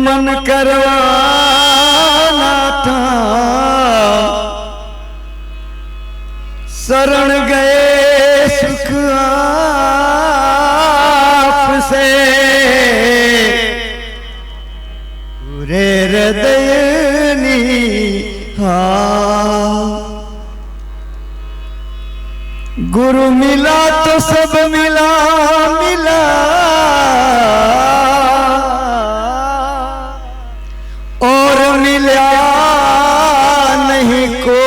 नमन करवाना था, शरण गए सुख आपसे, पूरे हृदय गुरु मिला तो सब मिला मिला, और मिला नहीं कोई।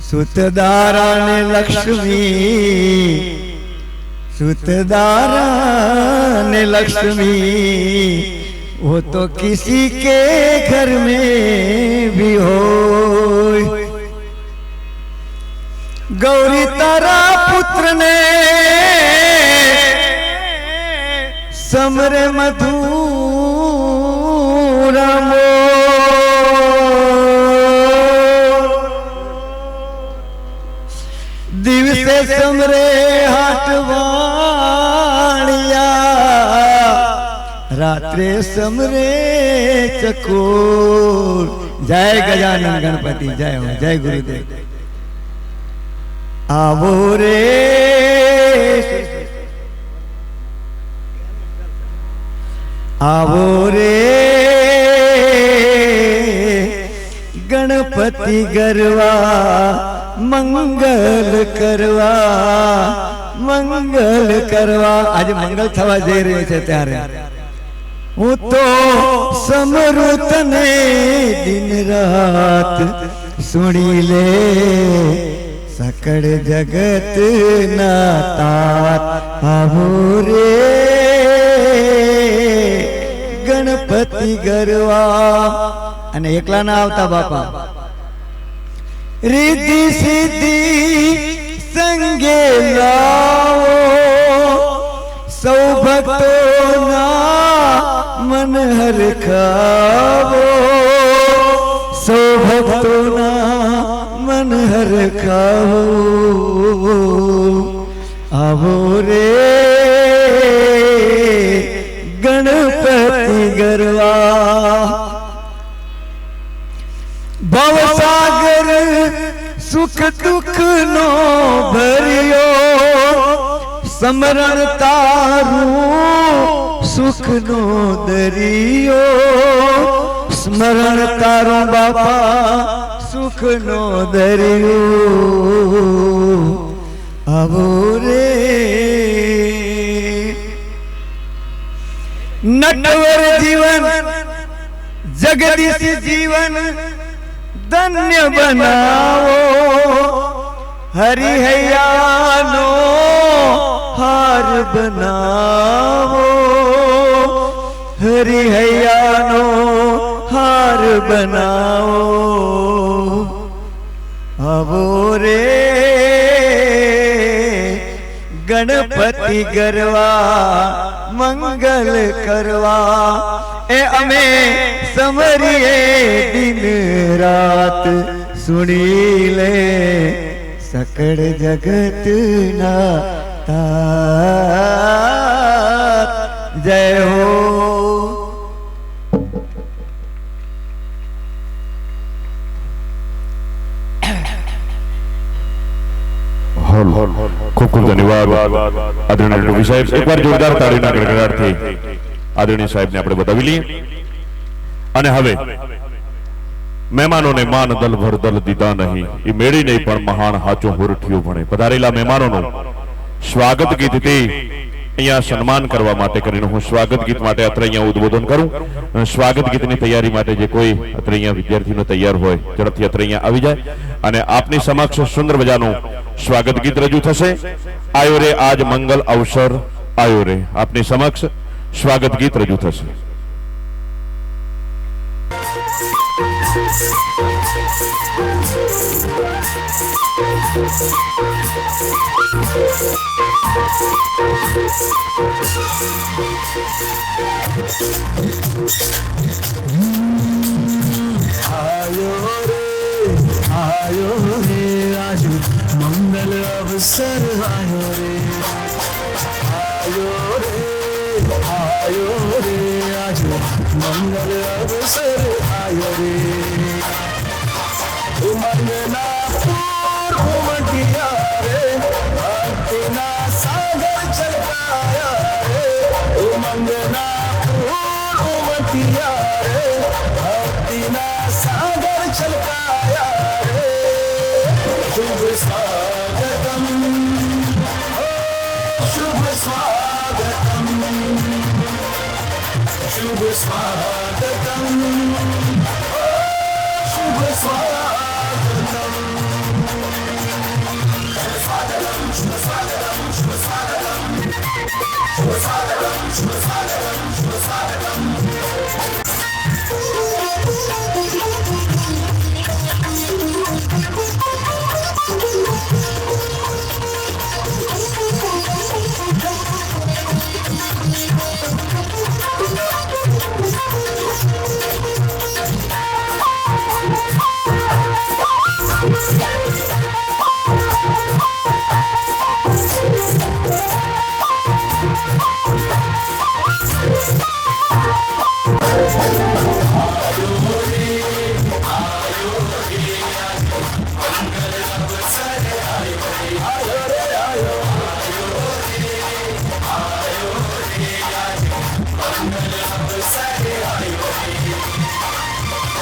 सुतदारा ने लक्ष्मी, सुतदारा ने लक्ष्मी, वो तो किसी के घर में भी हो। गौरी तारा पुत्र ने समरे मधुरा दिवसे समरे हाटवाणिया, रात्रे समरे चकोर। जय गजानन गणपति, जय हो, जय गुरुदेव। आवो रे आवो रे गणपति गरवा, मंगल करवा, मंगल करवा। आज मंगल थवा जई रह्यो छे त्यारे हूँ तो समरू तने दिन रात, सुनी ले सकड़ जगत ना तात। आवो रे गणपति गरवा। अने एकला ना आवता बापा, रिद्धि सिद्धि संगे लाओ, सौ भक्तों ना मन हर खावो, सौ भक्तों ना मन हर खाओ। आवो रे गणपति गरवा। भवसागर सुख दुख नो भरियो, समरण तारू सुख नो दरियो, स्मरण तारो बापा सुख नो दरियो। आवो रे नटवर जीवन, जगदीश जीवन धन्य बनाओ, हरि हैयानो हार बनाओ, हरि हैयानो हार बनाओ। आवो रे गणपति गरवा, मंगल करवा। ए अमे समरिए दिन रात, सुनी ले सकड़ जगत ना तात। जय हो। खूब खूब धन्यवाद आदरणीय डॉक्टर साहेब। एक बार जोरदार ताळीना गड़गड़ाटथी आदरणीय साहेब ने આપણે બતાવી લઈએ। અને હવે મહેમાનોને માન દલ ભર દલ દીધા નહીં, એ મેળી નહીં પણ મહાન હાચો હોરઠિયો ભણે। પધારેલા મહેમાનોનું સ્વાગત ગીતથી અહીંયા સન્માન કરવા માટે કરીને હું સ્વાગત ગીત માટે અત્રે અહીંયા ઉદ્બોધન કરું। સ્વાગત ગીતની તૈયારી માટે જે કોઈ અત્રે અહીંયા વિદ્યાર્થીનો તૈયાર હોય ઝડપથી અત્રે અહીંયા આવી જાય અને આપની સમક્ષ સુંદર મજાનું સ્વાગત ગીત રજૂ થશે। આયો રે આજ મંગલ અવસર આયો રે, આપની સમક્ષ સ્વાગત ગીત રજૂ થશે। आयो रे आज मंगल अवसर आयो रे, आयो रे आज मंगल अवसर आयो रे उमंगना उमटिया रे भक्तिना सागर छलकाया रे उमंगना उमटिया रे भक्तिना सागर छलकाया रे शुभ स्वागतम शुभ स्वागतम शुभ स्वागतम शुभ स्वागतम शुभ स्वागतम शुभ स्वागतम शुभ स्वागतम शुभ स्वागतम शुभ स्वागतम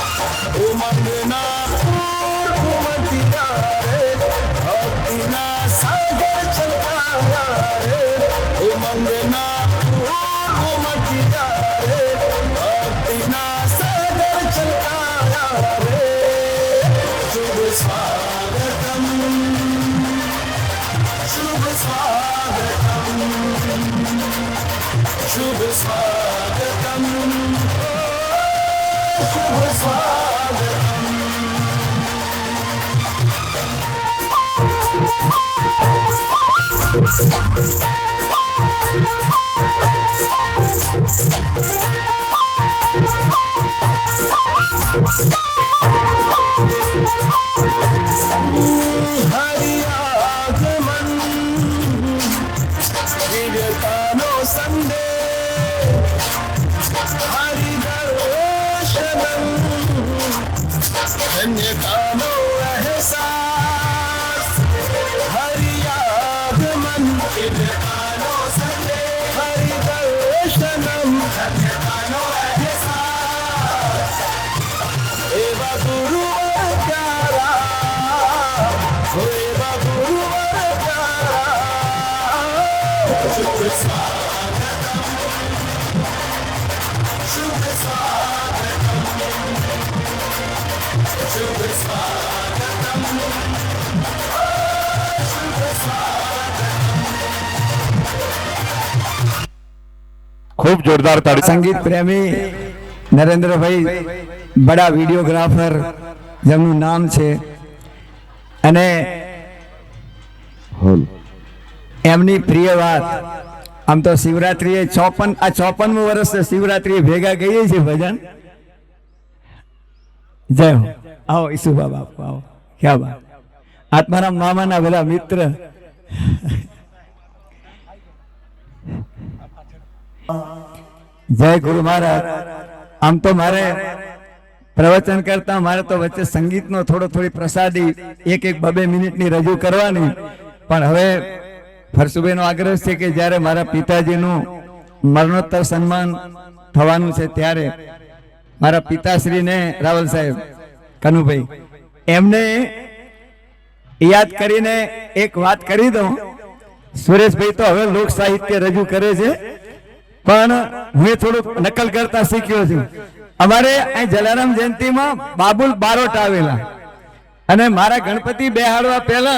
उमंगना उमटिया रे भक्तिना सागर छलकाया रे उमंगना उमटिया रे भक्तिना सागर छलकाया रे शुभ स्वागतम शुभ स्वागतम शुभ स्वागतम शुभ स्वागतम हरि आगमन विवेकानो संदेश हरि दर्शनम धन्यतानो एहसास हरि आगमन विवेकानो संदेश हरि दर्शनम धन्यतानो एहसास एवा गुरुवर प्यारा एवा गुरुवर प्यारा शुभ स्वागतम शुभ स्वागतम शुभ स्वागतम शुभ स्वागतम खूब जोरदार ताड़ी संगीत प्रेमी नरेंद्र भाई बड़ा वीडियोग्राफर જેમનું નામ છે અને એમની પ્રિય વાત આમ તો શિવરાત્રીએ 54મું વર્ષ શિવરાત્રીએ ભેગા ગઈએ છીએ ભજન જય હો आओ ઈસુબા બાપુ आओ क्या बात आत्माराम मामाना બધા મિત્ર जय गुरु महाराज आम तो मारे प्रवचन करता मारे तो वच्चे संगीतनो थोड़ी प्रसादी एक बबे मिनिटनी रजू करवानी पण हवे फरसुबेनो आग्रह छे के ज्यारे मारा पिताजीनु मरणोत्तर सन्मान थवानुं छे त्यारे मारा पिताश्रीने रावल साहेब कनुभाई एमने याद करीने एक बात करी दो सुरेश भाई तो हवे लोक साहित्य रजू करे छे पण हुए थोड़ो नकल करता शीख्यो छुं अमारे जलाराम जयंती में बाबुल बारोट आवेला अने मारा गणपति बेहाड़वा पहला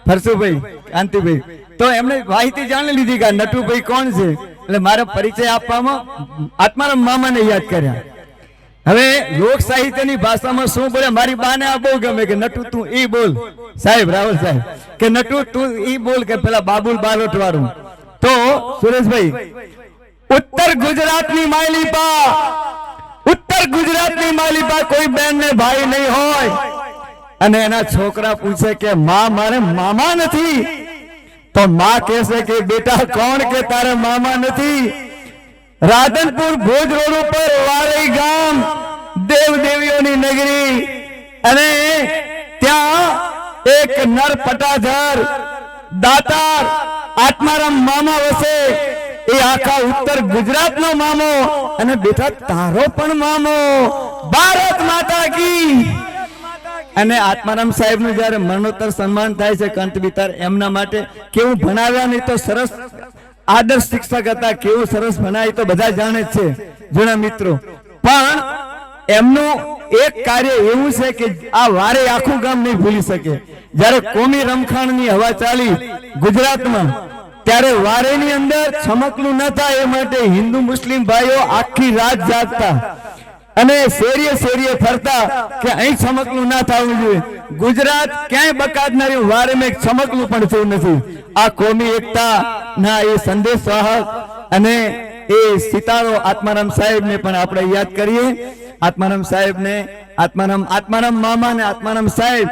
फरसुभाई कांतिभाई तो एमने माहिती जाणी लीधी के नटुभाई कोण छे એટલે મારો પરિચય આપવામાં આત્મારામ મામાને યાદ કર્યા હવે લોક સાહિત્યની ભાષામાં શું બોલે મારી બાને આ બહુ ગમે કે નટુ તું ઈ બોલ સાહેબ રાવલ સાહેબ કે નટુ તું ઈ બોલ કે પેલા બાબુલ બારોટ વાળું તો સુરેશભાઈ उत्तर गुजरात ની માલિપા उत्तर गुजरात ની માલિપા कोई बेन ने भाई नहीं होय અને એના છોકરા પૂછે કે માં મારે મામા નથી તો માં કહેશે કે બેટા કોણ કે તારા મામા નથી. રાધનપુર ભુજ રોડ ઉપર વારઈ ગામ દેવ દેવીઓની નગરી, અને ત્યાં એક નર પટાધર દાતાર આત્મારામ મામા વસે. એ આખા ઉત્તર ગુજરાતનો મામો, અને બેટા તારો પણ મામો. ભારત માતા કી. અને આત્મારામ સાહેબ નું જયારે મરણોત્તર સન્માન થાય છે કંઠ વિતાર, એમના માટે કેવું ભણાવ્યા, નહીં તો સરસ આદર્શ શિક્ષક હતા, કેવું સરસ ભણાય તો બધા જાણે જ છે જૂના મિત્રો. પણ એમનું એક કાર્ય એવું છે કે આ વારે આખું ગામ નહીં ભૂલી શકે. જ્યારે કોમી રમખાણની હવા ચાલી ગુજરાતમાં, ત્યારે વારેની અંદર છમકલું ન થાય એ માટે હિન્દુ મુસ્લિમ ભાઈઓ આખી રાત જાગતા અને શેરીએ શેરીએ ફરતા કે અહીં છમકલું ના થવું જોઈએ. ગુજરાત ક્યાંય બકાદનારી વારેમાં છમકલું પણ થયું નથી. આ કોમી એકતા ના એ સંદેશ વાહક અને એ સિતારો આત્મારામ સાહેબ ને પણ આપણે યાદ કરીએ. આત્મારામ સાહેબ ને આત્મારામ મામા ને આત્મારામ સાહેબ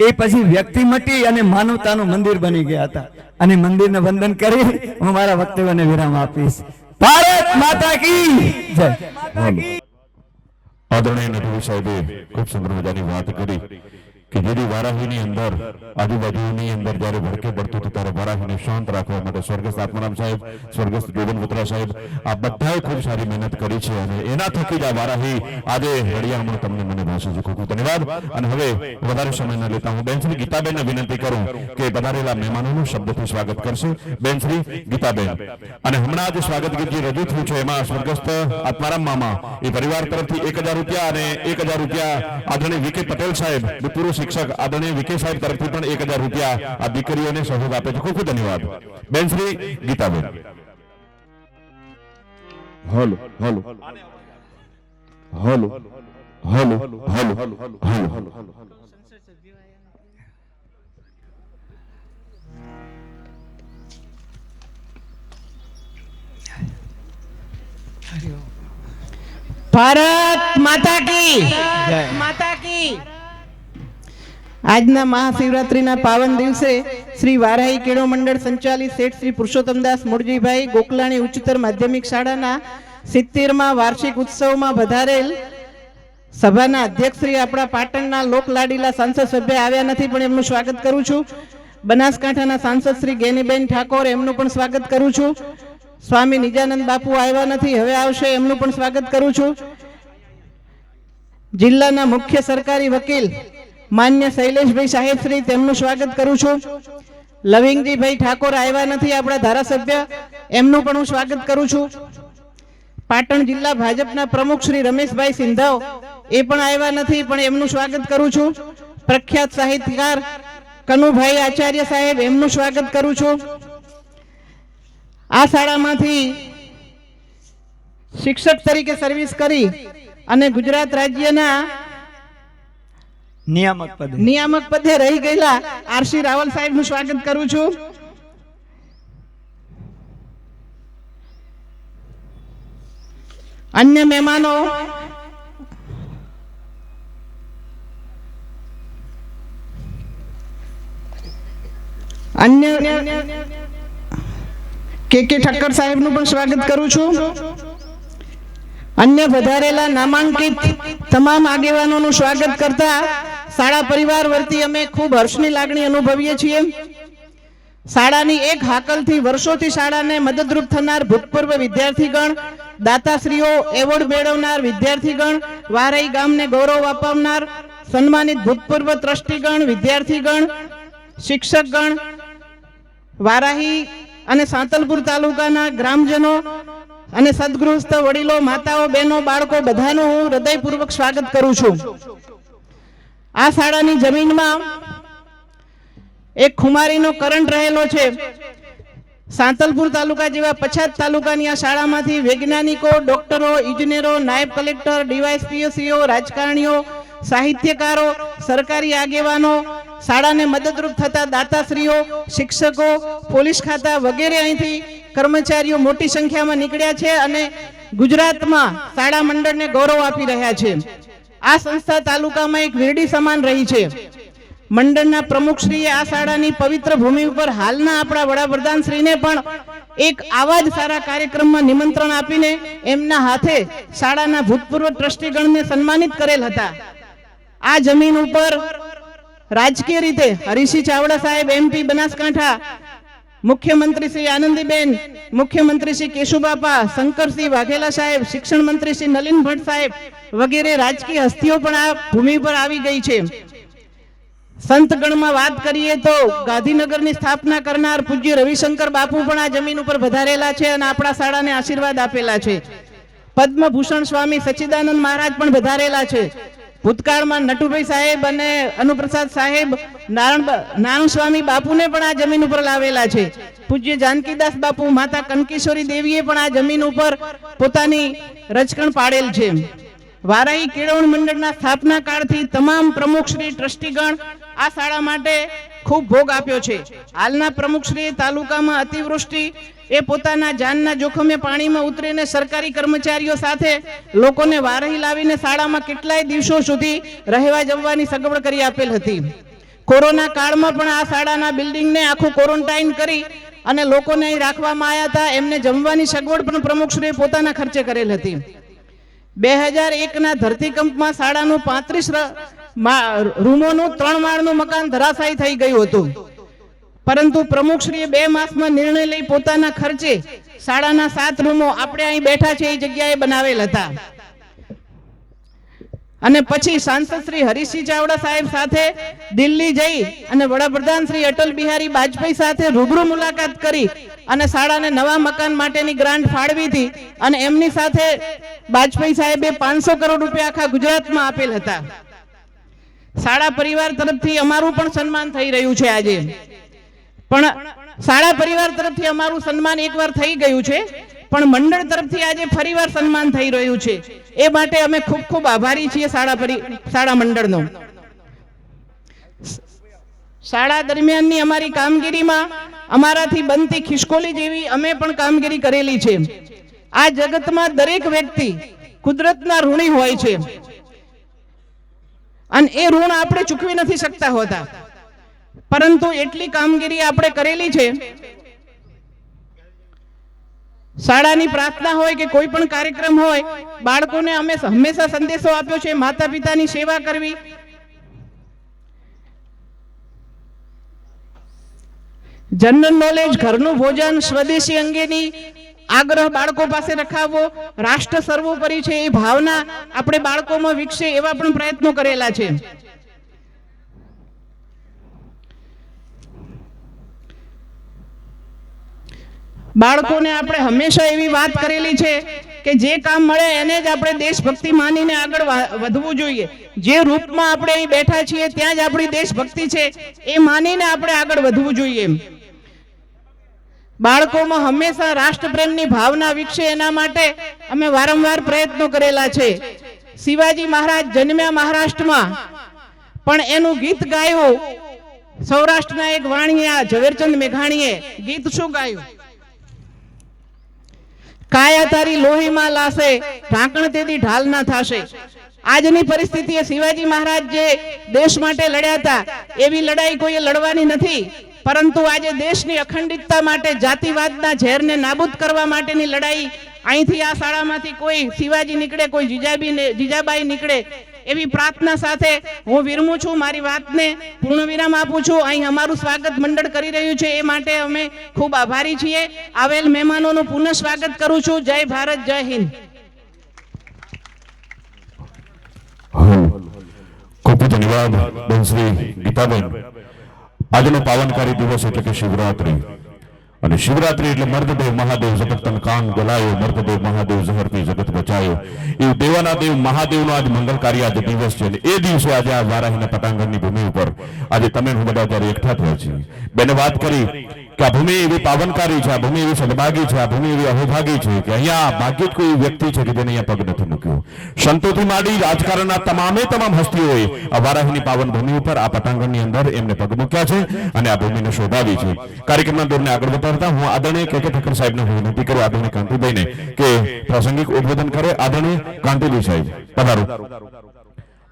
એ પછી વ્યક્તિ મટી અને માનવતાનું મંદિર બની ગયા હતા. અને મંદિરને વંદન કરી હું મારા વક્તવ્યને વિરામ આપીશ. ભારત માતા કી જય. આદરણીય નટુ સાહેબે ખૂબ સુંદર મજાની વાત કરી કે જેથી વારાહીની અંદર આજુબાજુની અંદર જ્યારે ભડકે પડતું હતું ત્યારે વારાહીને શાંત રાખવા માટે સ્વર્ગસ્થ આત્મારામ સાહેબ, સ્વર્ગસ્થ જોગન પુત્રા સાહેબ, આ બધાએ ખૂબ સારી મહેનત કરી છે. અને એના થકી જ આ વારાહી આજે રળિયામણ તમને મને ભાષે છે. ખૂબ ખૂબ ધન્યવાદ. અને હવે વધારે સમય ન લેતા હું બેન શ્રી ગીતાબેનને વિનંતી કરું કે પધારેલા મહેમાનોનું શબ્દથી સ્વાગત કરશે. બેન શ્રી ગીતાબેન. અને હમણાં જે સ્વાગત ગીત જે રજૂ થયું છે એમાં સ્વર્ગસ્થ આત્મારામ મામા એ પરિવાર તરફથી 1000 રૂપિયા અને 1000 રૂપિયા આદરણીય વીકે પટેલ સાહેબ પૂર્વ શિક્ષક આદરણીય વીકે સાહેબ તરફથી પણ 1000 રૂપિયા આ દીકરીઓને સહયોગ આપે છે. ખૂબ ખૂબ ધન્યવાદ. બેન Shri Gitaben. Hello hello hello hello hello hello. Bharat માતા કી માતા કી. આજના મહાશિવરાત્રીના પાવન દિવસે શ્રી વારાહી કેળો મંડળ સંચાલિત શેઠ શ્રી પુરુષોત્તમદાસ મૂળજીભાઈ ગોકલાણી ઉચ્ચતર માધ્યમિક શાળાના 70મા વાર્ષિક ઉત્સવમાં વધારેલ સભાના અધ્યક્ષ શ્રી આપણા પાટણના લોકલાડીલા સાંસદ સભ્ય આવ્યા નથી, પણ એમનું સ્વાગત કરું છું. બનાસકાંઠાના સાંસદ શ્રી ગેનીબેન ઠાકોર, એમનું પણ સ્વાગત કરું છું. સ્વામી નિજાનંદ બાપુ આવ્યા નથી, હવે આવશે, એમનું પણ સ્વાગત કરું છું. જિલ્લાના મુખ્ય સરકારી વકીલ માન્ય શૈલેષભાઈ સાહેબ શ્રી, તેમનું સ્વાગત કરું છું. લવિંગજીભાઈ ઠાકોર આવ્યા નથી, આપણા ધારાસભ્ય, એમનું પણ હું સ્વાગત કરું છું. પાટણ જિલ્લા ભાજપના પ્રમુખ શ્રી રમેશભાઈ સિંધાવ, એ પણ આવ્યા નથી, પણ એમનું સ્વાગત કરું છું. પ્રખ્યાત સાહિત્યકાર કનુભાઈ આચાર્ય સાહેબ, એમનું સ્વાગત કરું છું. આ શાળામાંથી શિક્ષક તરીકે સર્વિસ કરી અને ગુજરાત રાજ્યના નિયામક પદે રહી ગયેલા આરસી રાવલ સાહેબનું સ્વાગત કરું છું. અન્ય મહેમાનો કે ઠક્કર સાહેબનું પણ સ્વાગત કરું છું. અન્ય વધારેલા નામાંકિત તમામ આગેવાનોનું સ્વાગત કરતા શાળા પરિવાર વતી અમે ખૂબ હર્ષની લાગણી અનુભવીએ છીએ. શાળાની એક હાકલથી વર્ષોથી શાળાને મદદરૂપ થનાર ભૂતપૂર્વ વિદ્યાર્થીગણ, દાતાશ્રીઓ, એવોર્ડ મેળવનાર વિદ્યાર્થીગણ, વારઈ ગામને ગૌરવ અપાવનાર સન્માનિત ભૂતપૂર્વ ટ્રસ્ટીગણ, વિદ્યાર્થીગણ, શિક્ષકગણ, વારાહી અને સાંતલપુર તાલુકાના ગ્રામજનો અને સદગૃહસ્થ વડીલો, માતાઓ, બહેનો, બાળકો, બધાનું હું હૃદયપૂર્વક સ્વાગત કરું છું. આ શાળાની જમીનમાં એક ખુમારીનો કરંટ રહેલો છે. સાંતલપુર તાલુકા જેવા પછાત તાલુકાની આ શાળામાંથી વૈજ્ઞાનિકો, ડોક્ટરો, ઇજનેરો, નાયબ કલેક્ટર, ડીવાયએસપીઓ, રાજકારણીઓ, સાહિત્યકારો, સરકારી આગેવાનો, શાળાને મદદરૂપ થતા દાતાશ્રીઓ, શિક્ષકો, પોલીસ ખાતા વગેરે અહીંથી કર્મચારીઓ મોટી સંખ્યામાં નીકળ્યા છે અને ગુજરાતમાં શાળા મંડળને ગૌરવ આપી રહ્યા છે. આ સંસ્થા તાલુકામાં એક વીરડી સમાન રહી છે. મંડળના પ્રમુખશ્રીએ આ શાળાની પવિત્ર ભૂમિ ઉપર હાલના આપણા વડાપ્રધાન શ્રીને પણ એક આવા જ સારા કાર્યક્રમમાં નિમંત્રણ આપીને એમના હાથે શાળાના ભૂતપૂર્વ ટ્રસ્ટીગણને સન્માનિત કરેલ હતા. આ જમીન ઉપર રાજકીય રીતે હરીસિંહ ચાવડા સાહેબ MP બનાસકાંઠા, મુખ્યમંત્રી શ્રી આનંદીબેન, મુખ્યમંત્રી શ્રી કેશુબાપા, શંકરસિંહ વાઘેલા સાહેબ, શિક્ષણ મંત્રી શ્રી નલિન ભટ્ટ સાહેબ વગેરે રાજકીય હસ્તીઓ પણ આ ભૂમિ પર આવી ગઈ છે. સંતગણમાં વાત કરીએ તો ગાંધીનગરની સ્થાપના કરનાર પૂજ્ય રવિશંકર બાપુ પણ આ જમીન ઉપર વધારેલા છે અને આપણા શાળાને આશીર્વાદ આપેલા છે. પદ્મભૂષણ સ્વામી સચ્ચિદાનંદ મહારાજ પણ વધારેલા છે. ભૂતકાળમાં નટુભાઈ સાહેબ અને અનુપ્રસાદ સાહેબ નારાયણ સ્વામી બાપુને પણ આ જમીન ઉપર લાવેલા છે. પૂજ્ય જાનકીદાસ બાપુ, માતા કનકેશ્વરી દેવીએ પણ આ જમીન ઉપર પોતાની રચકણ પાડેલ છે. વારાહી કેળવણી મંડળના સ્થાપના કાળથી તમામ પ્રમુખશ્રી, ટ્રસ્ટીગણ આ શાળા માટે ખૂબ ભોગ આપ્યો છે. હાલના પ્રમુખશ્રીએ તાલુકામાં અતિવૃષ્ટિ એ પોતાના જાનના જોખમે પાણીમાં ઉતરીને સરકારી કર્મચારીઓ સાથે લોકોને વારહી લાવીને શાળામાં કેટલાય દિવસો સુધી રહેવા જમવાની સગવડ કરી આપેલ હતી. કોરોના કાળમાં પણ આ શાળાના બિલ્ડિંગને આખું ક્વોરન્ટાઇન કરી અને લોકોને અહીં રાખવામાં આવ્યા હતા. એમને જમવાની સગવડ પણ પ્રમુખશ્રીએ પોતાના ખર્ચે કરેલ હતી. 2001ના ધરતીકંપમાં શાળાનું 35 રૂમોનું 3 માળનું મકાન ધરાશાયી થઈ ગયું હતું, પરંતુ પ્રમુખશ્રીએ 2 માસમાં નિર્ણય લઈ પોતાના ખર્ચે શાળાના 7 રૂમો આપણે અહીં બેઠા છે એ જગ્યાએ બનાવેલ હતા. અને પછી સાંસદ શ્રી હરીસિંહ ચાવડા સાહેબ સાથે દિલ્હી જઈ અને વડાપ્રધાન શ્રી અટલ બિહારી વાજપેયી સાથે રૂબરૂ મુલાકાત કરી અને શાળાને નવા મકાન માટેની ગ્રાન્ટ ફાળવી હતી અને એમની સાથે વાજપેયી સાહેબે 500 કરોડ રૂપિયા આખા ગુજરાતમાં આપેલ હતા. શાળા પરિવાર તરફથી અમારું પણ સન્માન થઈ રહ્યું છે આજે. પણ શાળા પરિવાર તરફથી અમારું સન્માન એકવાર થઈ ગયું છે, પણ મંડળ તરફથી આજે ફરીવાર સન્માન થઈ રહ્યું છે. એ માટે અમે ખૂબ ખૂબ આભારી છીએ શાળા મંડળનો. શાળા દરમિયાનની અમારી કામગીરીમાં અમારાથી બનતી ખિસકોલી જેવી અમે પણ કામગીરી કરેલી છે. આ જગતમાં દરેક વ્યક્તિ કુદરતના ઋણી હોય છે અને એ ઋણ આપણે ચૂકવી નથી શકતા હોતા, પરંતુ એટલી કામગીરી આપણે કરેલી છે. શાળાની પ્રાર્થના હોય કે કોઈ પણ કાર્યક્રમ હોય, બાળકોને અમે હંમેશા સંદેશો આપ્યો છે માતા પિતાની સેવા કરવી, જનરલ નોલેજ, ઘરનું ભોજન, સ્વદેશી અંગેની આગ્રહ બાળકો પાસે રખાવવો, રાષ્ટ્ર સર્વોપરી છે એ ભાવના આપણે બાળકોમાં વિકસે એવા પણ પ્રયત્નો કરેલા છે. બાળકોને આપણે હંમેશા એવી વાત કરેલી છે કે જે કામ મળે એને જ આપણે દેશભક્તિ માનીને આગળ વધવું જોઈએ. જે રૂપમાં આપણે અહીં બેઠા છીએ ત્યાં જ આપણી દેશભક્તિ છે એ માનીને આપણે આગળ વધવું જોઈએ. બાળકોમાં હંમેશા રાષ્ટ્રપ્રેમની ભાવના વિકસે એના માટે અમે વારંવાર પ્રયત્નો કરેલા છે. શિવાજી મહારાજ જન્મ્યા મહારાષ્ટ્રમાં, પણ એનું ગીત ગાયું સૌરાષ્ટ્રના એક વાણિયા ઝવેરચંદ મેઘાણીએ. ગીત શું ગાયું? કાયા તારી લોહીમાં લાશે, ઢાંકણ તેથી ઢાલ ના થાશે. આજની પરિસ્થિતિએ શિવાજી મહારાજ જે દેશ માટે લડ્યા હતા એવી લડાઈ કોઈએ લડવાની નથી, પરંતુ આજે દેશની અખંડિતતા માટે જાતિવાદના ઝેરને નાબૂદ કરવા માટેની લડાઈ અહીંથી આ શાળામાંથી કોઈ શિવાજી નીકળે, કોઈ જીજાબાઈ નીકળે એવી પ્રાર્થના સાથે હું વિરમું છું. મારી વાતને પૂર્ણ વિરામ આપું છું. અહીં અમારું સ્વાગત મંડળ કરી રહ્યું છે એ માટે અમે ખૂબ આભારી છીએ. આવેલ મહેમાનોનું પુનઃ સ્વાગત કરું છું. જય ભારત, જય હિન્દ. ખૂબ ધન્યવાદ બેન શ્રી ગીતાબેન. આજનો પાવનકારી દિવસ એટલે કે શિવરાત્રી, અને શિવરાત્રી એટલે મર્દદેવ મહાદેવ જગત તન કાન ગલાયો, મર્દદેવ મહાદેવ ઝહરથી જગત બચાયો. એ દેવાના દેવ મહાદેવનો આજ મંગલકારી આજે દિવસ છે, અને એ દિવસે આજે આ વારાહીના પટાંગણની ભૂમિ ઉપર આજે તમે હું બધા ત્યારે એકઠા થયા છીએ. બેને વાત કરી કે આ ભૂમિ એવી પાવનકારી છે, આ ભૂમિ એવી સદભાગી છે, આ ભૂમિ એવી અહોભાગી છે કે અહીંયા ભાગ્ય જ કોઈ વ્યક્તિ છે કે જેને અહીંયા પગ નથી મૂક્યો. સંતોથી માંડી રાજકારણના તમામ હસ્તીઓએ આ વારાહીની પાવન ભૂમિ ઉપર આ પટાંગણની અંદર એમને પગ મૂક્યા છે અને આ ભૂમિને શોભાવી છે. કાર્યક્રમના દોરને આગળ વધારતા હું આદરણીય કે ઠક્કર સાહેબને હું વિનંતી કરું, આદરણીય કાંતિભાઈને કે પ્રાસંગિક ઉદ્બોધન કરે. આદરણીય કાંતિભાઈ સાહેબ પધારો.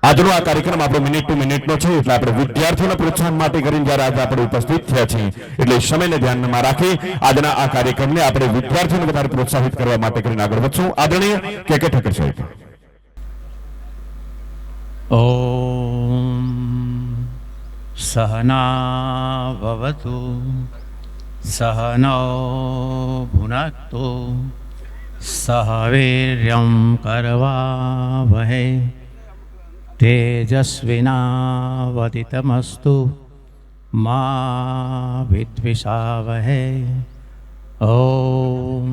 આજનો આ કાર્યક્રમ આપણો મિનિટ ટુ મિનિટનો છે, એટલે આપણે વિદ્યાર્થીઓના પ્રોત્સાહન માટે કરીને જ્યારે આજે આપણે ઉપસ્થિત થયા છીએ એટલે સમયને ધ્યાનમાં રાખી આજના આ કાર્યક્રમને આપણે વિદ્યાર્થીઓને વધારે પ્રોત્સાહિત કરવા માટે કરીને આગળ વધશું. આદરણીય કે ઠક્કર સાહેબ. ઓમ સહના ભવતુ સહનૌ ભુનક્તુ સહ વીર્યં કરવાવહૈ તેજસ્વિનાવધિતમસ્તુ મા વિદ્વિષાવહૈ. ઓમ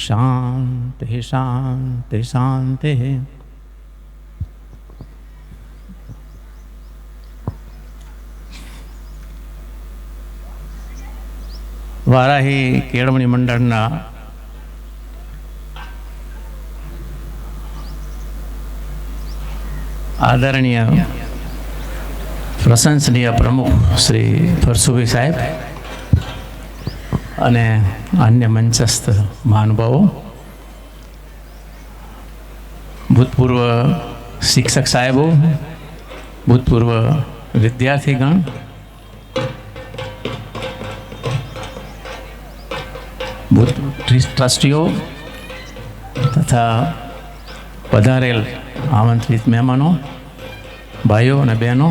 શાંતિ શાંતિ શાંતિ. વારાહી કેળવણી મંડળના આદરણીય પ્રશંસનીય પ્રમુખ શ્રી ફરસુભાઈ સાહેબ અને અન્ય મંચસ્થ મહાનુભાવો, ભૂતપૂર્વ શિક્ષક સાહેબો, ભૂતપૂર્વ વિદ્યાર્થીગણ, ટ્રસ્ટીઓ તથા પધારેલ આમંત્રિત મહેમાનો, ભાઈઓ અને બહેનો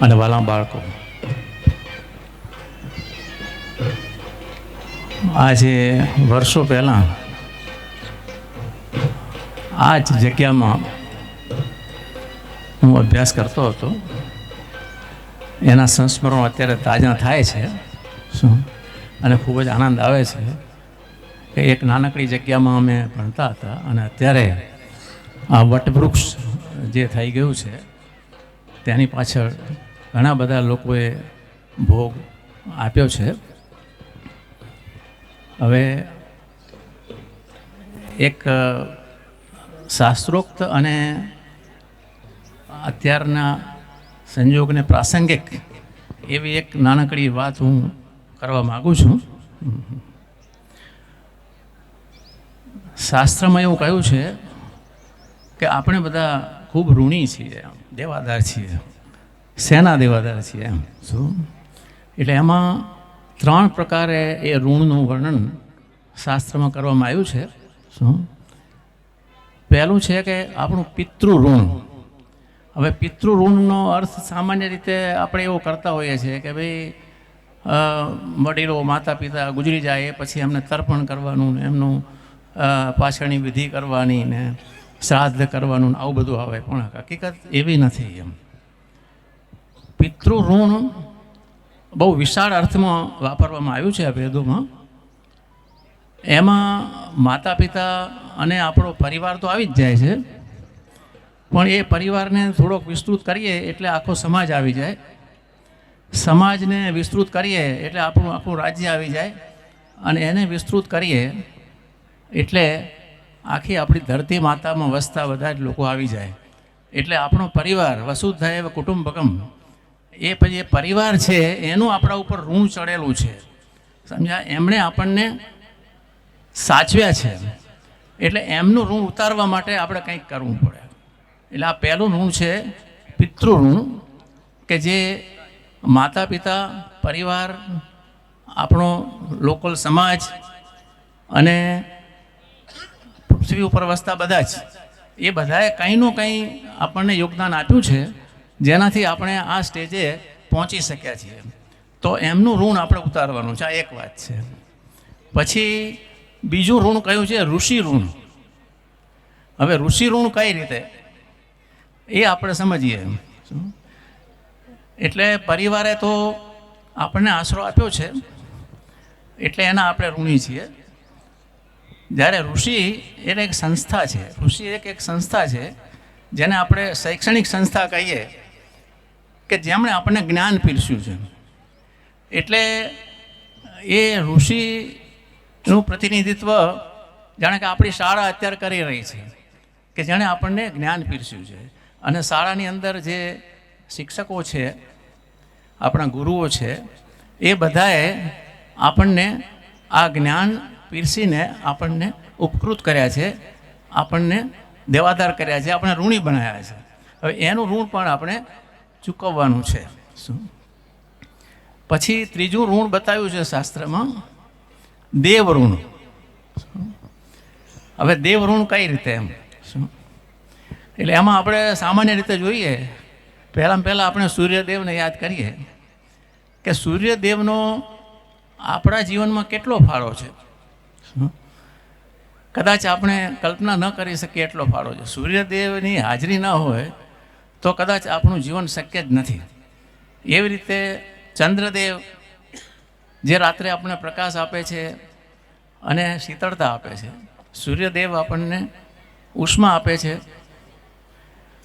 અને વાલા બાળકો, આજે વર્ષો પહેલાં આ જ જગ્યામાં હું અભ્યાસ કરતો હતો. એના સંસ્મરણો અત્યારે તાજા થાય છે અને ખૂબ જ આનંદ આવે છે કે એક નાનકડી જગ્યામાં અમે ભણતા હતા અને અત્યારે આ વટવૃક્ષ જે થઈ ગયું છે તેની પાછળ ઘણા બધા લોકોએ ભોગ આપ્યો છે. હવે એક શાસ્ત્રોક્ત અને અત્યારના સંજોગને પ્રાસંગિક એવી એક નાનકડી વાત હું કરવા માગું છું. શાસ્ત્રમાં એવું કહ્યું છે કે આપણે બધા ખૂબ ઋણી છીએ, દેવાદાર છીએ. શેના દેવાદાર છીએ એમ શું? એટલે એમાં 3 પ્રકારે એ ઋણનું વર્ણન શાસ્ત્રમાં કરવામાં આવ્યું છે. શું? પહેલું છે કે આપણું પિતૃ ઋણ. હવે પિતૃ ઋણનો અર્થ સામાન્ય રીતે આપણે એવો કરતા હોઈએ છીએ કે ભાઈ વડીલો માતા પિતા ગુજરી જાય એ પછી એમને તર્પણ કરવાનું ને એમનું પાછળની વિધિ કરવાની ને શ્રાદ્ધ કરવાનું આવું બધું આવે, પણ હકીકત એવી નથી. એમ પિતૃ ઋણ બહુ વિશાળ અર્થમાં વાપરવામાં આવ્યું છે આ વેદોમાં. એમાં માતા પિતા અને આપણો પરિવાર તો આવી જ જાય છે, પણ એ પરિવારને થોડોક વિસ્તૃત કરીએ એટલે આખો સમાજ આવી જાય. સમાજને વિસ્તૃત કરીએ એટલે આપણું આખું રાજ્ય આવી જાય, અને એને વિસ્તૃત કરીએ એટલે આખી આપણી ધરતી માતામાં વસતા બધા જ લોકો આવી જાય. એટલે આપણો પરિવાર વસુધૈવ કુટુંબકમ, એ પછી એ પરિવાર છે એનું આપણા ઉપર ઋણ ચડેલું છે. સમજ્યા? એમણે આપણને સાચવ્યા છે, એટલે એમનું ઋણ ઉતારવા માટે આપણે કંઈક કરવું પડે. એટલે આ પહેલું ઋણ છે પિતૃ ઋણ, કે જે માતા પિતા, પરિવાર, આપણો લોકલ સમાજ અને પૃથ્વી ઉપર વસતા બધા જ, એ બધાએ કંઈનું કંઈ આપણને યોગદાન આપ્યું છે જેનાથી આપણે આ સ્ટેજે પહોંચી શક્યા છીએ. તો એમનું ઋણ આપણે ઉતારવાનું છે. આ એક વાત છે. પછી બીજું ઋણ કયું છે? ઋષિ ઋણ. હવે ઋષિ ઋણ કઈ રીતે એ આપણે સમજીએ. એટલે પરિવારે તો આપણને આશરો આપ્યો છે એટલે એના આપણે ઋણી છીએ. જ્યારે ઋષિ એટલે એક સંસ્થા છે, ઋષિ એક સંસ્થા છે જેને આપણે શૈક્ષણિક સંસ્થા કહીએ, કે જેમણે આપણને જ્ઞાન પીરસ્યું છે. એટલે એ ઋષિનું પ્રતિનિધિત્વ જાણે કે આપણી શાળા અત્યારે કરી રહી છે, કે જેણે આપણને જ્ઞાન પીરસ્યું છે. અને શાળાની અંદર જે શિક્ષકો છે, આપણા ગુરુઓ છે, એ બધાએ આપણને આ જ્ઞાન પીરસીને આપણને ઉપકૃત કર્યા છે, આપણને દેવાદાર કર્યા છે, આપણે ઋણી બનાવ્યા છે. હવે એનું ઋણ પણ આપણે ચૂકવવાનું છે. શું પછી ત્રીજું ઋણ બતાવ્યું છે શાસ્ત્રમાં, દેવ ઋણ. હવે દેવ ઋણ કઈ રીતે એમ શું, એટલે એમાં આપણે સામાન્ય રીતે જોઈએ, પહેલાં આપણે સૂર્યદેવને યાદ કરીએ કે સૂર્યદેવનો આપણા જીવનમાં કેટલો ફાળો છે. કદાચ આપણે કલ્પના ન કરી શકીએ એટલો ફાળો છે. સૂર્યદેવની હાજરી ન હોય તો કદાચ આપણું જીવન શક્ય જ નથી. એવી રીતે ચંદ્રદેવ જે રાત્રે આપણને પ્રકાશ આપે છે અને શીતળતા આપે છે, સૂર્યદેવ આપણને ઉષ્મા આપે છે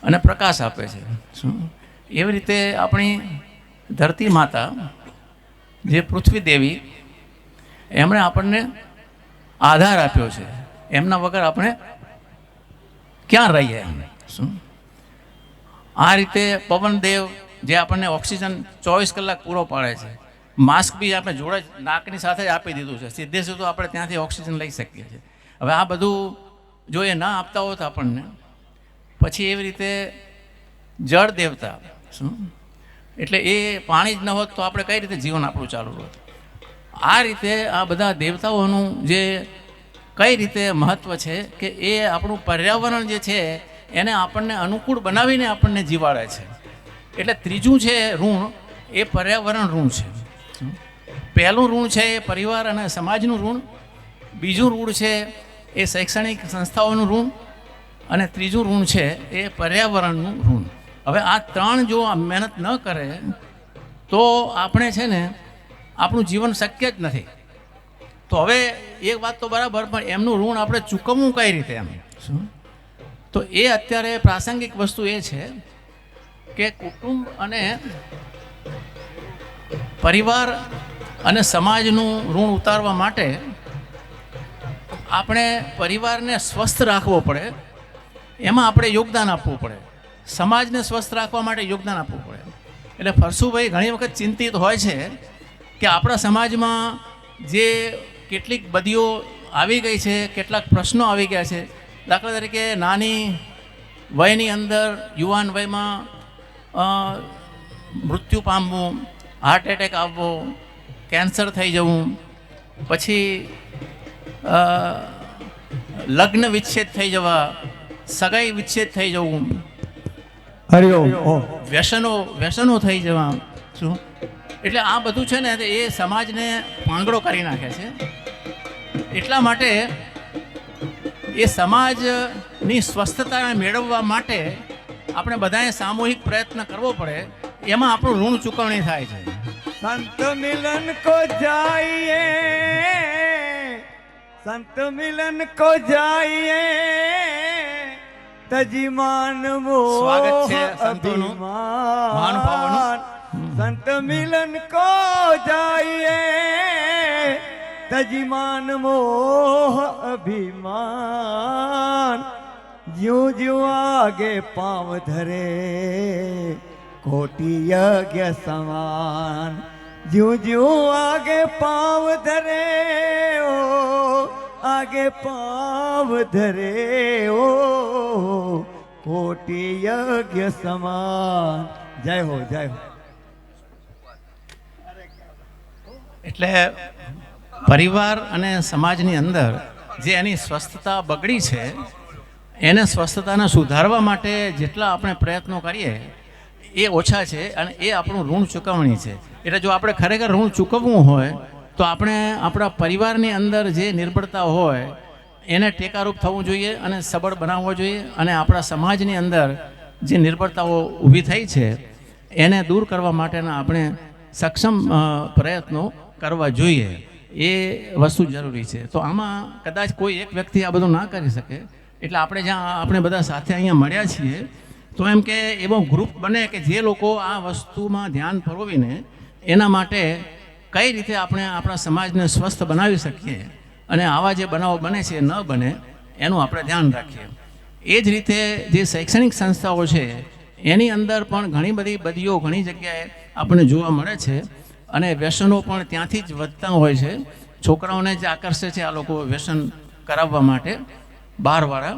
અને પ્રકાશ આપે છે. શું એવી રીતે આપણી ધરતી માતા જે પૃથ્વી દેવી, એમણે આપણને આધાર આપ્યો છે. એમના વગર આપણે ક્યાં રહીએ એમ. શું આ રીતે પવનદેવ જે આપણને ઓક્સિજન 24 કલાક પૂરો પાડે છે. માસ્ક બી આપણે જોડે નાકની સાથે જ આપી દીધું છે, સીધે સીધું આપણે ત્યાંથી ઓક્સિજન લઈ શકીએ છીએ. હવે આ બધું જો એ ના આપતા હોત આપણને, પછી એવી રીતે જળ દેવતા, શું એટલે એ પાણી જ ન હોત તો આપણે કઈ રીતે જીવન આપણું ચાલુ હોત. આ રીતે આ બધા દેવતાઓનું જે કઈ રીતે મહત્ત્વ છે કે એ આપણું પર્યાવરણ જે છે એને આપણને અનુકૂળ બનાવીને આપણને જીવાડે છે. એટલે ત્રીજું છે ઋણ, એ પર્યાવરણ ઋણ છે. પહેલું ઋણ છે એ પરિવાર અને સમાજનું ઋણ, બીજું ઋણ છે એ શૈક્ષણિક સંસ્થાઓનું ઋણ, અને ત્રીજું ઋણ છે એ પર્યાવરણનું ઋણ. હવે આ ત્રણ જો મહેનત ન કરે તો આપણે છે ને આપણું જીવન શક્ય જ નથી. તો હવે એક વાત તો બરાબર, પણ એમનું ઋણ આપણે ચૂકવવું કઈ રીતે એમ. શું તો એ અત્યારે પ્રાસંગિક વસ્તુ એ છે કે કુટુંબ અને પરિવાર અને સમાજનું ઋણ ઉતારવા માટે આપણે પરિવારને સ્વસ્થ રાખવો પડે, એમાં આપણે યોગદાન આપવું પડે. સમાજને સ્વસ્થ રાખવા માટે યોગદાન આપવું પડે. એટલે ફરસુભાઈ ઘણી વખત ચિંતિત હોય છે કે આપણા સમાજમાં જે કેટલીક બદીઓ આવી ગઈ છે, કેટલાક પ્રશ્નો આવી ગયા છે. દાખલા તરીકે નાની વયની અંદર, યુવાન વયમાં મૃત્યુ પામવું, હાર્ટ એટેક આવવો, કેન્સર થઈ જવું, પછી લગ્ન વિચ્છેદ થઈ જવા, સગાઈ વિચ્છેદ થઈ જવું, હરિઓમ. વ્યસનો થઈ જવા. શું એટલે આ બધું છે ને એ સમાજને પાંગડો કરી નાખે છે. એટલા માટે એ સમાજની સ્વસ્થતા મેળવવા માટે આપણે બધાએ સામૂહિક પ્રયત્ન કરવો પડે. એમાં આપણું ઋણ ચૂકવણી થાય છે. સંત મિલન કો જાઈએ, સંત મિલન કો જાઈએ, તજી માનવો સ્વાગત છે સંતોનું, મહાનુભાવોનું. સંત મિલન કો જાઈએ, તજી માનવો અભિમાન. જ્યું જ્યું આગે પાવ ધરે, કોટી યજ્ઞ સમાન. જ્યું જ્યું આગે પાવ ધરે, ઓ આગે પાવ ધરે, ઓ કોટી યજ્ઞ સમાન. જય હો, જય હો. એટલે પરિવાર અને સમાજની અંદર જે એની સ્વસ્થતા બગડી છે, એને સ્વસ્થતાને સુધારવા માટે જેટલા આપણે પ્રયત્નો કરીએ એ ઓછા છે, અને એ આપણું ઋણ ચૂકવણી છે. એટલે જો આપણે ખરેખર ઋણ ચૂકવવું હોય તો આપણે આપણા પરિવારની અંદર જે નિર્બળતા હોય એને ટેકારૂપ થવું જોઈએ અને સબળ બનાવવો જોઈએ, અને આપણા સમાજની અંદર જે નિર્બળતાઓ ઊભી થઈ છે એને દૂર કરવા માટેના આપણે સક્ષમ પ્રયત્નો કરવા જોઈએ. એ વસ્તુ જરૂરી છે. તો આમાં કદાચ કોઈ એક વ્યક્તિ આ બધું ના કરી શકે, એટલે આપણે જ્યાં આપણે બધા સાથે અહીંયા મળ્યા છીએ તો એમ કે એવો ગ્રુપ બને કે જે લોકો આ વસ્તુમાં ધ્યાન ફરવીને એના માટે કઈ રીતે આપણે આપણા સમાજને સ્વસ્થ બનાવી શકીએ અને આવા જે બનાવો બને છે ન બને એનું આપણે ધ્યાન રાખીએ. એ જ રીતે જે શૈક્ષણિક સંસ્થાઓ છે એની અંદર પણ ઘણી બધી બદીઓ ઘણી જગ્યાએ આપણને જોવા મળે છે, અને વ્યસનો પણ ત્યાંથી જ વધતા હોય છે. છોકરાઓને જ આકર્ષે છે આ લોકો વ્યસન કરાવવા માટે બહારવાળા.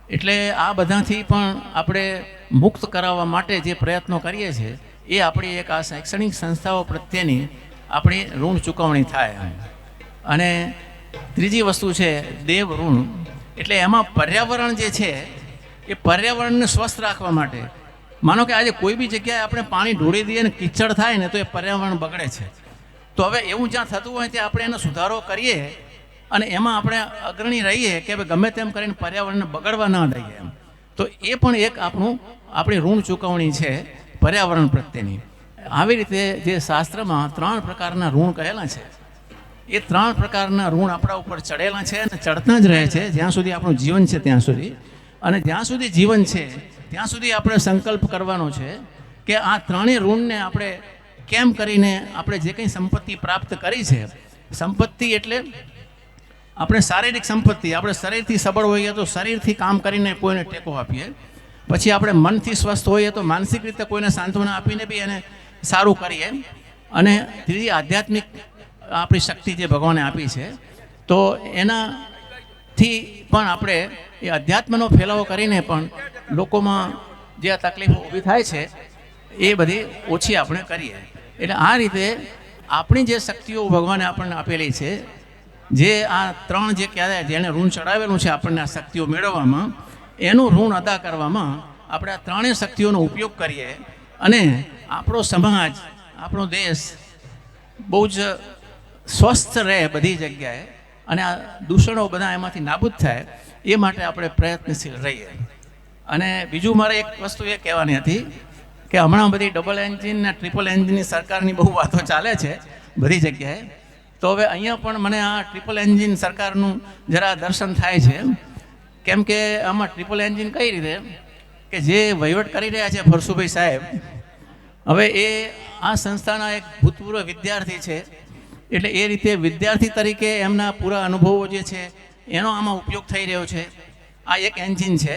એટલે આ બધાથી પણ આપણે મુક્ત કરાવવા માટે જે પ્રયત્નો કરીએ છીએ એ આપણી એક આ શૈક્ષણિક સંસ્થાઓ પ્રત્યેની આપણી ઋણ ચૂકવણી થાય. અને ત્રીજી વસ્તુ છે દેવ ઋણ, એટલે એમાં પર્યાવરણ જે છે એ પર્યાવરણને સ્વસ્થ રાખવા માટે. માનો કે આજે કોઈ બી જગ્યાએ આપણે પાણી ઢોળી દઈએ ને કિચડ થાય ને તો એ પર્યાવરણ બગડે છે. તો હવે એવું જ્યાં થતું હોય ત્યાં આપણે એનો સુધારો કરીએ અને એમાં આપણે અગ્રણી રહીએ કે ભાઈ ગમે તેમ કરીને પર્યાવરણને બગડવા ન દઈએ એમ. તો એ પણ એક આપણી ઋણ ચૂકવણી છે પર્યાવરણ પ્રત્યેની. આવી રીતે જે શાસ્ત્રમાં 3 પ્રકારના ઋણ કહેલા છે એ 3 પ્રકારના ઋણ આપણા ઉપર ચડેલા છે અને ચડતા જ રહે છે જ્યાં સુધી આપણું જીવન છે ત્યાં સુધી. અને જ્યાં સુધી જીવન છે ત્યાં સુધી આપણે સંકલ્પ કરવાનો છે કે આ 3 ઋણને આપણે કેમ કરીને આપણે જે કંઈ સંપત્તિ પ્રાપ્ત કરી છે, સંપત્તિ એટલે આપણે શારીરિક સંપત્તિ, આપણે શરીરથી સબળ હોઈએ તો શરીરથી કામ કરીને કોઈને ટેકો આપીએ, પછી આપણે મનથી સ્વસ્થ હોઈએ તો માનસિક રીતે કોઈને સાંત્વના આપીને બી એને સારું કરીએ, અને ત્રીજી આધ્યાત્મિક આપણી શક્તિ જે ભગવાને આપી છે તો એનાથી પણ આપણે એ અધ્યાત્મનો ફેલાવો કરીને પણ લોકોમાં જે આ તકલીફો ઊભી થાય છે એ બધી ઓછી આપણે કરીએ. એટલે આ રીતે આપણી જે શક્તિઓ ભગવાને આપણને આપેલી છે, જે આ 3 જે કહેવાય જેણે ઋણ ચડાવેલું છે આપણને આ શક્તિઓ મેળવવામાં, એનું ઋણ અદા કરવામાં આપણે આ 3 શક્તિઓનો ઉપયોગ કરીએ અને આપણો સમાજ, આપણો દેશ બહુ જ સ્વસ્થ રહે બધી જગ્યાએ અને આ દૂષણો બધા એમાંથી નાબૂદ થાય એ માટે આપણે પ્રયત્નશીલ રહીએ. અને બીજું મારે એક વસ્તુ એ કહેવાની હતી કે હમણાં બધી ડબલ એન્જિન ને ટ્રિપલ એન્જિનની સરકારની બહુ વાતો ચાલે છે બધી જગ્યાએ. તો હવે અહીંયા પણ મને આ ટ્રિપલ એન્જિન સરકારનું જરા દર્શન થાય છે. કેમ કે આમાં ટ્રિપલ એન્જિન કઈ રીતે કે જે વહીવટ કરી રહ્યા છે ફરસુભાઈ સાહેબ, હવે એ આ સંસ્થાના એક ભૂતપૂર્વ વિદ્યાર્થી છે, એટલે એ રીતે વિદ્યાર્થી તરીકે એમના પૂરા અનુભવો જે છે એનો આમાં ઉપયોગ થઈ રહ્યો છે. આ એક એન્જિન છે.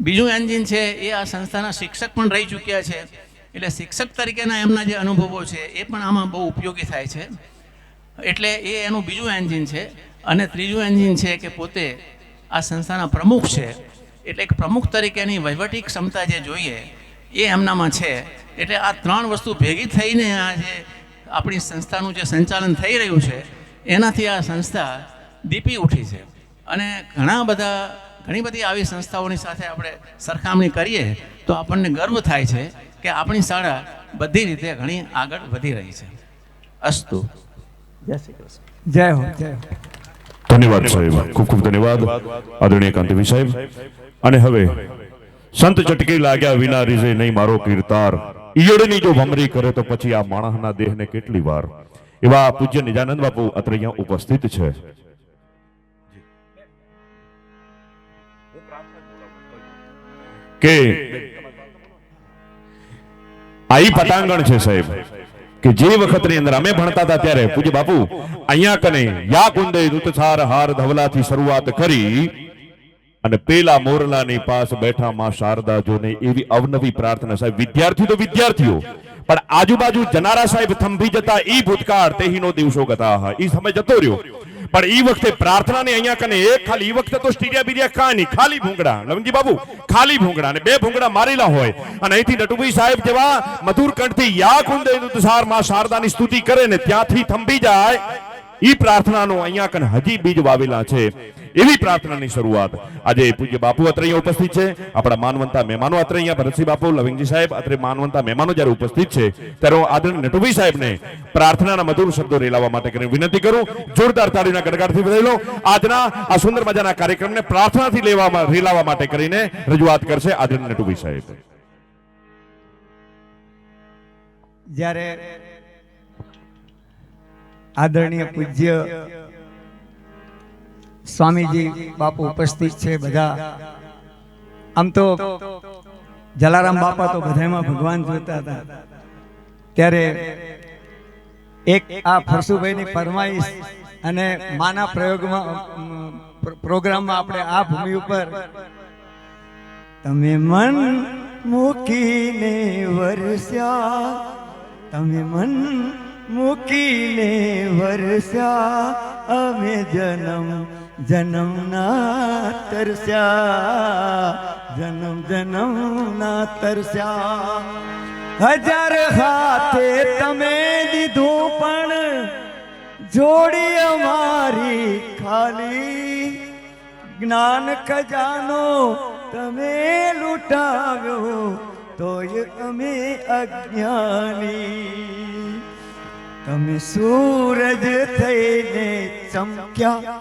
બીજું એન્જિન છે એ આ સંસ્થાના શિક્ષક પણ રહી ચૂક્યા છે, એટલે શિક્ષક તરીકેના એમના જે અનુભવો છે એ પણ આમાં બહુ ઉપયોગી થાય છે. એટલે એ એનું બીજું એન્જિન છે. અને ત્રીજું એન્જિન છે કે પોતે આ સંસ્થાના પ્રમુખ છે, એટલે એક પ્રમુખ તરીકેની વહીવટી ક્ષમતા જે જોઈએ એ એમનામાં છે. એટલે આ 3 વસ્તુ ભેગી થઈને આ જે આપણી સંસ્થાનું જે સંચાલન થઈ રહ્યું છે એનાથી આ સંસ્થા દીપી ઉઠી છે. અને ઘણી બધી આવી સંસ્થાઓની સાથે આપણે સરખામણી કરીએ તો આપણને ગર્વ થાય છે કે આપણી શાળા બધી રીતે ઘણી આગળ વધી રહી છે. અસ્તુ. જય શ્રી કૃષ્ણ. જય હો, જય હો. ધન્યવાદ સાહેબ, ખૂબ ખૂબ ધન્યવાદ આદરણીય કાંતિભાઈ સાહેબ. અને હવે સંત ચટકી લાગ્યા વિના રીઝે નહીં મારો કીર્તાર, ઈયળની જો ભમરી કરે તો પછી આ માણસના દેહને કેટલી વાર. એવા પૂજ્ય નિજાનંદ બાપુ અત્રે અહીંયા ઉપસ્થિત છે. કે આઈ પટાંગણ છે સાહેબ કે જે વખતની અંદર અમે ભણતા હતા ત્યારે પૂજ્ય બાપુ અહીંયા કને યા કુંદે દૂતસાર હાર ધવલાથી શરૂઆત કરી અને પેલા મોરલાની પાસ બેઠા માં શારદા જોને એવી અવનવી પ્રાર્થના. સાહેબ વિદ્યાર્થી તો વિદ્યાર્થીઓ, પણ આજુબાજુ જનારા સાહેબ થંભી જતા ઈ ભૂતકાળ તેહીનો દિવસો ગતા, ઈ સમય જતો રહ્યો. પણ ઈ વખતે પ્રાર્થનાને અહીંયા કને એક ખાલી, ઈ વખતે તો સ્ટીડિયા બીડિયા કાંઈ નહીં, ખાલી ભૂંગળા લવંગજી બાબુ, ખાલી ભૂંગળા અને 2 ભૂંગળા મારેલા હોય અને અહીંથી નટુભાઈ સાહેબ જેવા મધુર કંઠથી યા કુંદે દૂતસાર માં શારદાની સ્તુતિ કરે ને ત્યાંથી થંભી જાય. ઈ પ્રાર્થનાનો અહીંયા કને હજી બીજ વાવેલા છે. એવી પ્રાર્થનાની શરૂઆત આજે પૂજ્ય બાપુ અત્રે અહીંયા ઉપસ્થિત છે. આપણા માનવંતા મહેમાનો અત્રે અહીંયા ભરતસિંહ બાપુ, લવિંગજી સાહેબ અત્રે માનવંતા મહેમાનો જ્યારે ઉપસ્થિત છે ત્યારે હું આદરણીય નટુભાઈ સાહેબને પ્રાર્થનાના મધુર શબ્દો રેલાવવા માટે કરીને વિનંતી કરું. જોરદાર તાળીના ગડગડાટથી વધાવી લો. આજના આ સુંદર મજાના કાર્યક્રમને પ્રાર્થનાથી રેલાવવા માટે કરીને રજૂઆત કરશે આદરણીય નટુભાઈ સાહેબ. જ્યારે આદરણીય પૂજ્ય સ્વામીજી બાપુ ઉપસ્થિત છે, બધા આમ તો જલારામ બાપા તો બધામાં ભગવાન જોતા હતા, ત્યારે એક આ ફરસુભાઈની ફરમાઈશ અને માના પ્રોગ્રામમાં આપણે આ ભૂમિ ઉપર તમે મન મૂકીને વરસ્યા, તમે મન મૂકીને વરસ્યા, અમે જન્મ જન્મના તરસ્યા, જન્મના તરસ્યા. હજાર હાથે તમે દીધું પણ જોડી અમારી ખાલી. જ્ઞાન ખજાનો તમે લૂંટાવ્યો તોય અમે અજ્ઞાની. તમે સૂરજ થઈને ચમક્યા,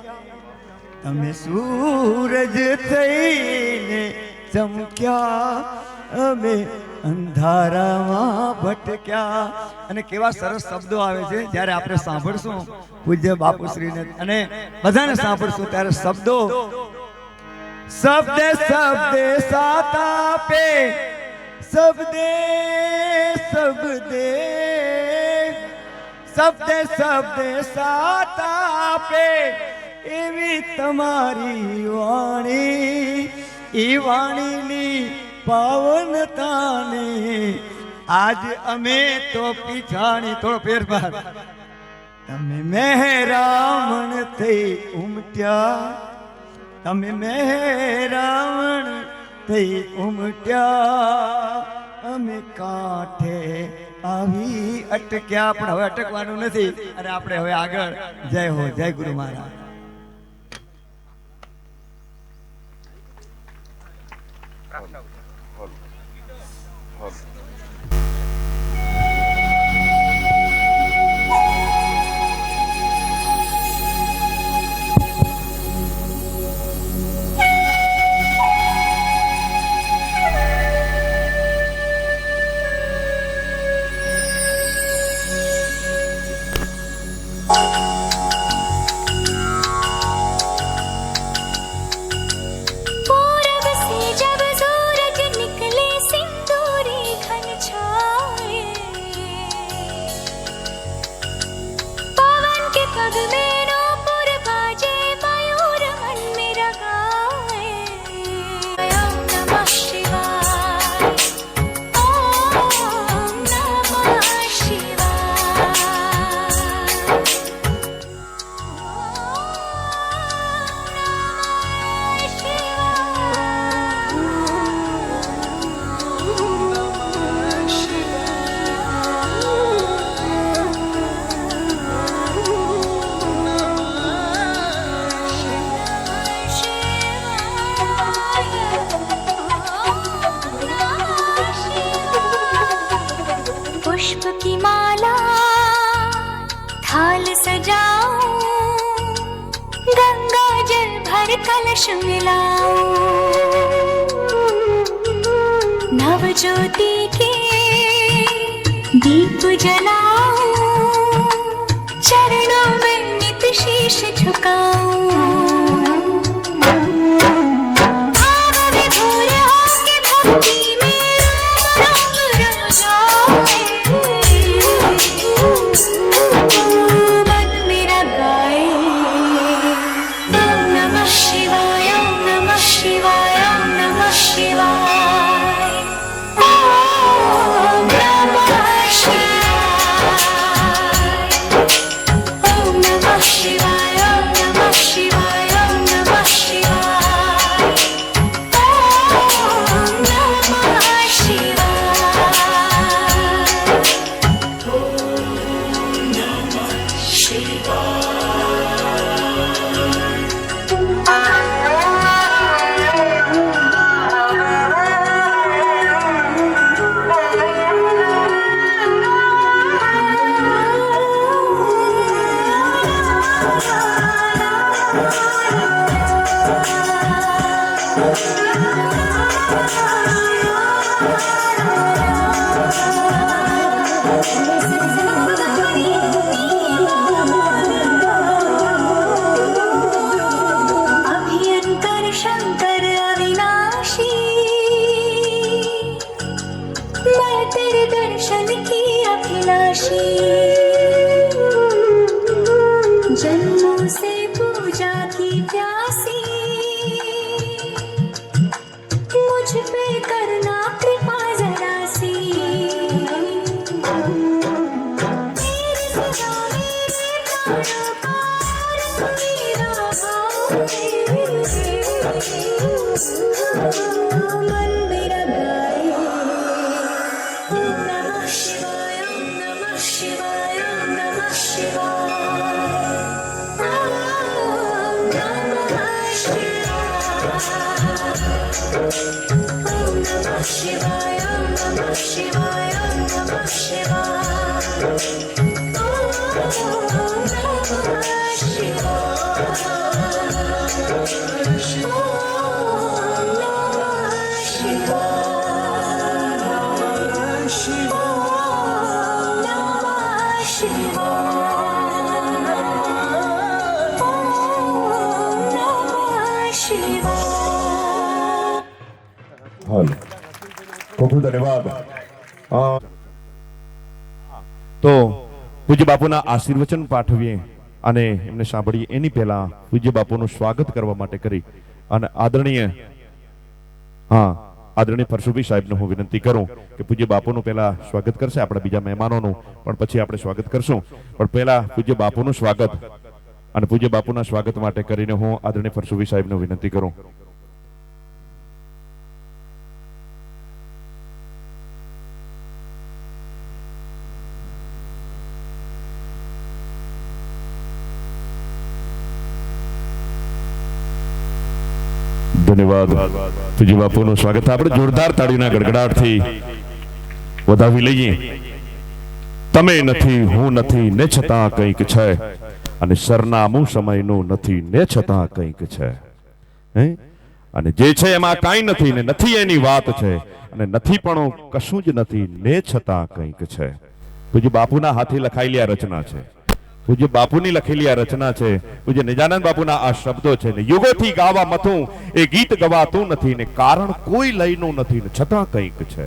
તમે સૂરજ થઈને ચમક્યા, અમે અંધારામાં ભટક્યા. અને કેવા સરસ શબ્દો આવે છે જ્યારે આપણે સાંભળશું પૂજ્ય બાપુશ્રીને અને બધાને સાંભળશું ત્યારે શબ્દો શબ્દે શબ્દે સાથ આપે, શબ્દે શબ્દે શબ્દે શબ્દે સાથ આપે એવી તમારી વાણી. એ વાણીની પાવનતાને આજ અમે તો પીછાણી. થોડો ફેરફાર. તમે મહેરામણ થઈ ઉમટ્યા, તમે મહેરામણ થઈ ઉમટ્યા, અમે કાંઠે આવી અટક્યા. પણ હવે અટકવાનું નથી અને આપણે હવે આગળ. જય હો, જય ગુરુ મહારાજ. कलश मिलाओ, नव ज्योति के दीप जलाओ, चरणों में नित शीश झुकाओ. भाव विभोर होके भक्ति में राम राम रंगाए, मन मेरा गाए. ओम नमः शिवाय, ओम नमः शिवाय, ओम नमः शिवाय, ओम नमः शिवाय, ओम नमः शिवाय, ओम नमः शिवाय, ओम नमः शिवाय, ओम नमः अभियंकर शंकर अविनाशी, मैं तेरे दर्शन की अभिलाषी. जन्मों से पूजा की प्यासी, मुझ पे करना कृपा जरा सी. तेरे सिवा मेरे प्राणों का और मेरा भाव. મંદિર ગાય ઓમ નમઃ શિવાય ઓમ નમઃ શિવાય ઓમ નમઃ શિવાય ઓમ નમઃ શિવાય ઓમ નમઃ શિવાય ઓમ નમઃ શિવાય હાલ ખૂબ ખૂબ ધન્યવાદ. તો પૂજ્ય બાપુના આશીર્વચન પાઠવીએ અને એમને સાંભળીએ એની પહેલા પૂજ્ય બાપુનું સ્વાગત કરવા માટે કરી અને આદરણીય પરશુભાઈ સાહેબને હું વિનંતી કરું કે પૂજ્ય બાપુનું પહેલા સ્વાગત કરશે, આપણા બીજા મહેમાનોનું પણ પછી આપણે સ્વાગત કરશું, પણ પહેલા પૂજ્ય બાપુનું સ્વાગત અને પૂજ્ય બાપુના સ્વાગત માટે કરીને હું આદરણીય પરશુભાઈ સાહેબને વિનંતી કરું. ધન્યવાદ. પૂજ્ય બાપુનું સ્વાગત આપણે જોરદાર તાળીના ગડગડાટથી વધાવી લઈએ. તમે નથી, હું નથી, ને છતાં કંઈક છે, અને સરનામું સમયનું નથી, ને છતાં કંઈક છે. અને જે છે એમાં કાંઈ નથી, ને નથી એની વાત છે, અને નથી પણ કશું જ નથી, ને છતાં કંઈક છે. પૂજ્ય બાપુના હાથે લખાયેલી આ રચના છે, પૂજ્ય બાપુની લખેલી આ રચના છે, પૂજ્ય નિજાનંદ બાપુના આ શબ્દો છે ને યુગોથી ગાવા મથું એ ગીત ગવાતું નથી, ને કારણ કોઈ લયનું નથી, ને છતાં કંઈક છે.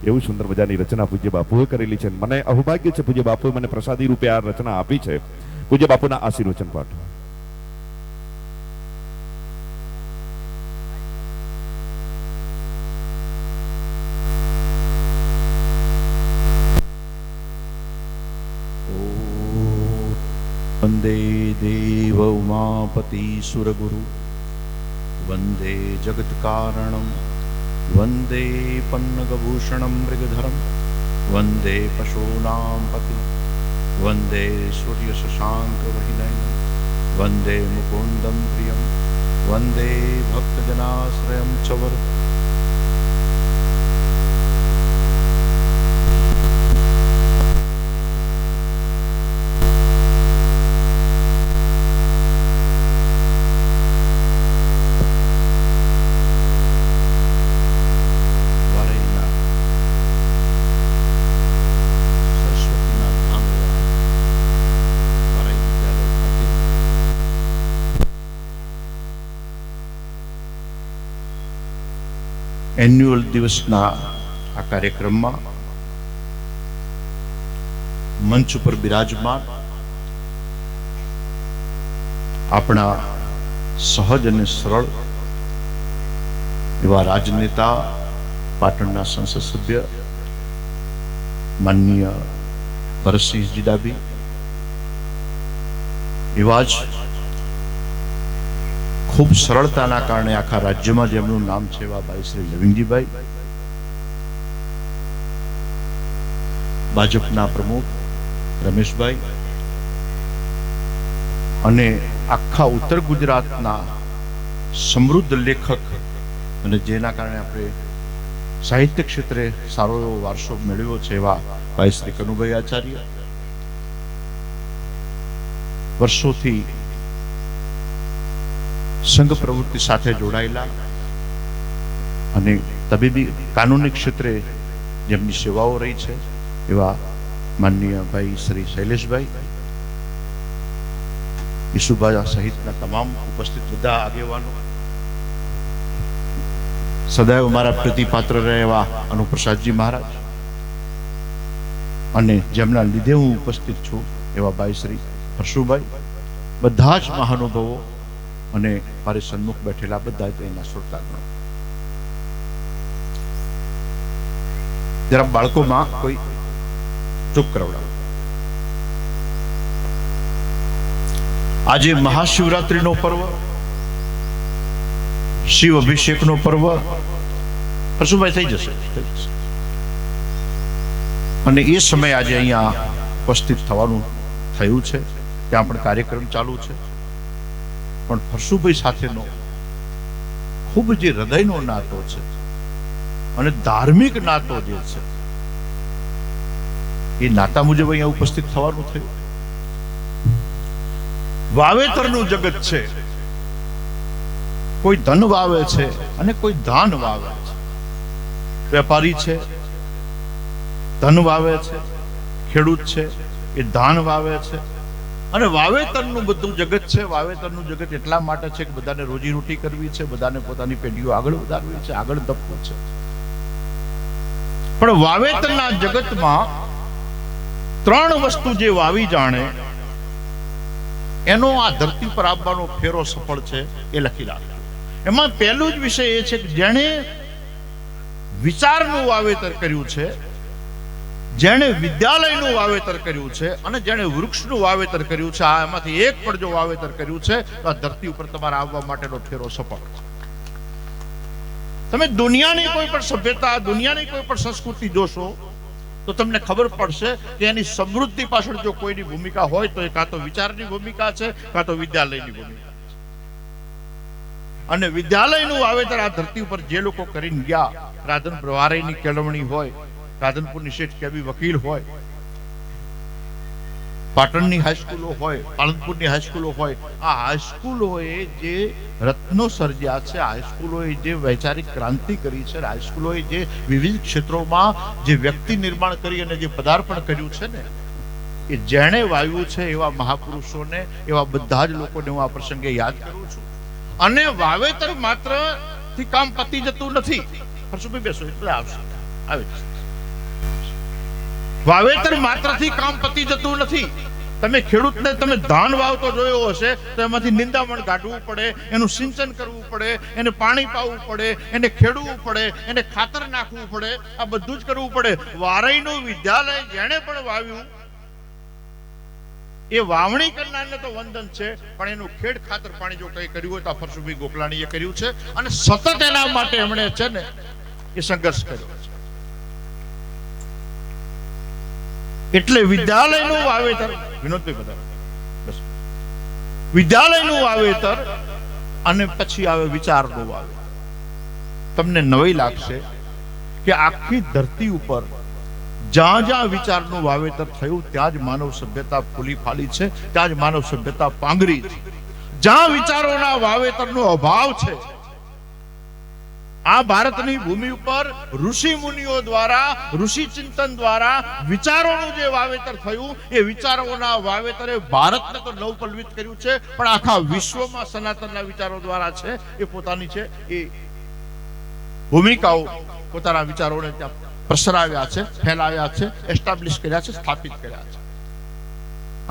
એવું સુંદર મજાની રચના પૂજ્ય બાપુએ કરેલી છે. મને અહોભાગ્ય છે પૂજ્ય બાપુએ મને પ્રસાદી રૂપે આ રચના આપી છે. પૂજ્ય બાપુના આશીર્વચન પાઠ. वंदे देव उमापति सुरगुरु वंदे जगत कारणम वंदे पन्नगभूषणम मृगधरम वंदे पशूनां पति वंदे सूर्य शशांक वहिनयनम वंदे मुकुंदम प्रियम वंदे भक्तजनाश्रयम च वरद એન્યુઅલ દિવસના આ કાર્યક્રમમાં મંચ ઉપર બિરાજમાન આપણા સહજ અને સરળ એવા રાજનેતા, પાટણના સંસદ સભ્ય માનનીય ભરતસિંહજી ડાભી, એવા જ ખૂબ સરળતાના કારણે આખા રાજ્યમાં જેમનું નામ છે એવા ભાઈ શ્રી લવિંગજીભાઈ, ભાજપના પ્રમુખ રમેશભાઈ, અને આખા ઉત્તર ગુજરાતના સમૃદ્ધ લેખક અને જેના કારણે આપણે સાહિત્ય ક્ષેત્રે સારો એવો વારસો મેળવ્યો છે એવા ભાઈ શ્રી કનુભાઈ આચાર્ય, વર્ષોથી સંઘ પ્રવૃત્તિ સાથે જોડાયેલા અને તબીબી કાનૂની ક્ષેત્રે જેમની સેવાઓ રહી છે એવા માનનીય ભાઈ શ્રી શૈલેષભાઈ, ઈશુભાઈ સહિતના તમામ ઉપસ્થિત બધા આગેવાનો, સદૈવ મારા પ્રતિપાત્ર રહે એવા અનુપ્રસાદજી મહારાજ, અને જેમના લીધે હું ઉપસ્થિત છું એવા ભાઈ શ્રી હર્ષુભાઈ, બધા જ મહાનુભાવો અને મારી સન્મુખ બેઠેલા બધા જ એના શ્રોતાગણો. જરા બાળકોમાં કોઈ ચૂપ કરાવડાવો. આજે મહાશિવરાત્રીનો પર્વ, શિવ અભિષેકનો પર્વ હર્ષુભાઈ થઈ જશે. અને એ સમયે આજે અહીંયા ઉપસ્થિત થવાનું થયું છે. ત્યાં પણ કાર્યક્રમ ચાલુ છે. પણ હર્ષુભાઈ સાથેનો ખૂબ જે હૃદયનો નાતો છે અને ધાર્મિક નાતો જે છે એ નાતા મુજબ અહીંયા ઉપસ્થિત થવાનું થયું. વાવેતરનું જગત છે. કોઈ ધન વાવે છે અને કોઈ ધાન વાવે છે. વેપારી છે, ધન વાવે છે. ખેડૂત છે, એ ધાન વાવે છે. અને વાવેતરનું બધું જગત છે. વાવેતરનું જગત એટલા માટે છે કે બધાને રોજીરોટી કરવી છે, બધાને પોતાની પેઢીઓ આગળ વધારવી છે, આગળ ધપવું છે. પણ વાવેતરના જગતમાં 3 વસ્તુ જે વાવી જાણે એનો આ ધરતી પર આવવાનો ફેરો સફળ છે એ લખી રાખે. એમાં પહેલું જ વિષય એ છે કે જેણે વિચારનું વાવેતર કર્યું છે, જેણે વિદ્યાલયનું વાવેતર કર્યું છે અને જેણે વૃક્ષનું વાવેતર કર્યું છે, આ એમાંથી એક પણ જો વાવેતર કર્યું છે તો આ ધરતી ઉપર તમારા આવવા માટેનો ફેરો સફળ. તમે દુનિયાની કોઈ પણ સભ્યતા, દુનિયાની કોઈ પણ સંસ્કૃતિ જોશો તો તમને ખબર પડશે કે એની સમૃદ્ધિ પાછળ જો કોઈની ભૂમિકા હોય તો એ કાં તો વિચારની ભૂમિકા છે, કાં તો વિદ્યાલયની ભૂમિકા છે. અને વિદ્યાલયનું વાવેતર આ ધરતી ઉપર જે લોકો કરીને ગયા, રાધનપુર વારઈની કેળવણી હોય, રાધનપુરની શેઠ કેબી વકીલ હોય, પાટણની હાઈસ્કૂલો હોય, પાલનપુરની હાઈસ્કૂલો હોય, આ હાઈસ્કૂલોએ જે રત્નો સર્જ્યા છે, હાઈસ્કૂલોએ જે વૈચારિક ક્રાંતિ કરી છે, હાઈસ્કૂલોએ જે વિવિધ ક્ષેત્રોમાં જે વ્યક્તિ નિર્માણ કરી અને જે પદાર્પણ કર્યું છે ને, એ જેણે વાવ્યું છે એવા મહાપુરુષોને, એવા બધા જ લોકોને હું આ પ્રસંગે યાદ કરું છું. અને વાવેતર માત્ર થી કામ પતી જતું નથી. હર્ષુભાઈ બેસો એટલે આવશે, આવે. વાવેતર માત્ર થી કામ પતી જતું નથી. તમે ખેડૂતને તમે ધાન વાવતો જોયો હશે તો એમાંથી નિંદામણ કાઢવું પડે, એનું સિંચન કરવું પડે, એને પાણી પાવું પડે, એને ખેડવું પડે, એને ખાતર નાખવું પડે, આ બધું જ કરવું પડે. વારઈનું વિદ્યાલય જેણે પણ વાવ્યું એ વાવણી કરનારને તો વંદન છે, પણ એનું ખેડ ખાતર પાણી જો કઈ કર્યું હોય તો ફરસુભાઈ ગોકલાણીએ કર્યું છે. અને સતત એના માટે એમણે છે ને એ સંઘર્ષ કર્યો છે. એટલે વિદ્યાલયનું વાવેતર, વિનોદભાઈ બધા બસ, વિદ્યાલયનું વાવેતર અને પછી આવે વિચારનું વાવેતર. તમને નવાઈ લાગશે કે આખી ધરતી ઉપર જ્યાં જ્યાં વિચારનું વાવેતર થયું ત્યાં જ માનવ સભ્યતા ફૂલી ફાલી છે, ત્યાં જ માનવ સભ્યતા પાંગરી છે. જ્યાં વિચારોના વાવેતરનો અભાવ છે, આ ભારતની ભૂમિ ઉપર ઋષિ મુનિઓ દ્વારા, ઋષિ ચિંતન દ્વારા વિચારોનું જે વાવેતર થયું, એ વિચારોના વાવેતરે ભારતને તો નવપલ્વિત કર્યું છે, પણ આખા વિશ્વમાં સનાતનના વિચારો દ્વારા છે એ પોતાની છે એ ભૂમિકાઓ, પોતાના વિચારોને ત્યાં પ્રસરાવ્યા છે, ફેલાવ્યા છે, એસ્ટાબ્લિશ કર્યા છે, સ્થાપિત કર્યા છે.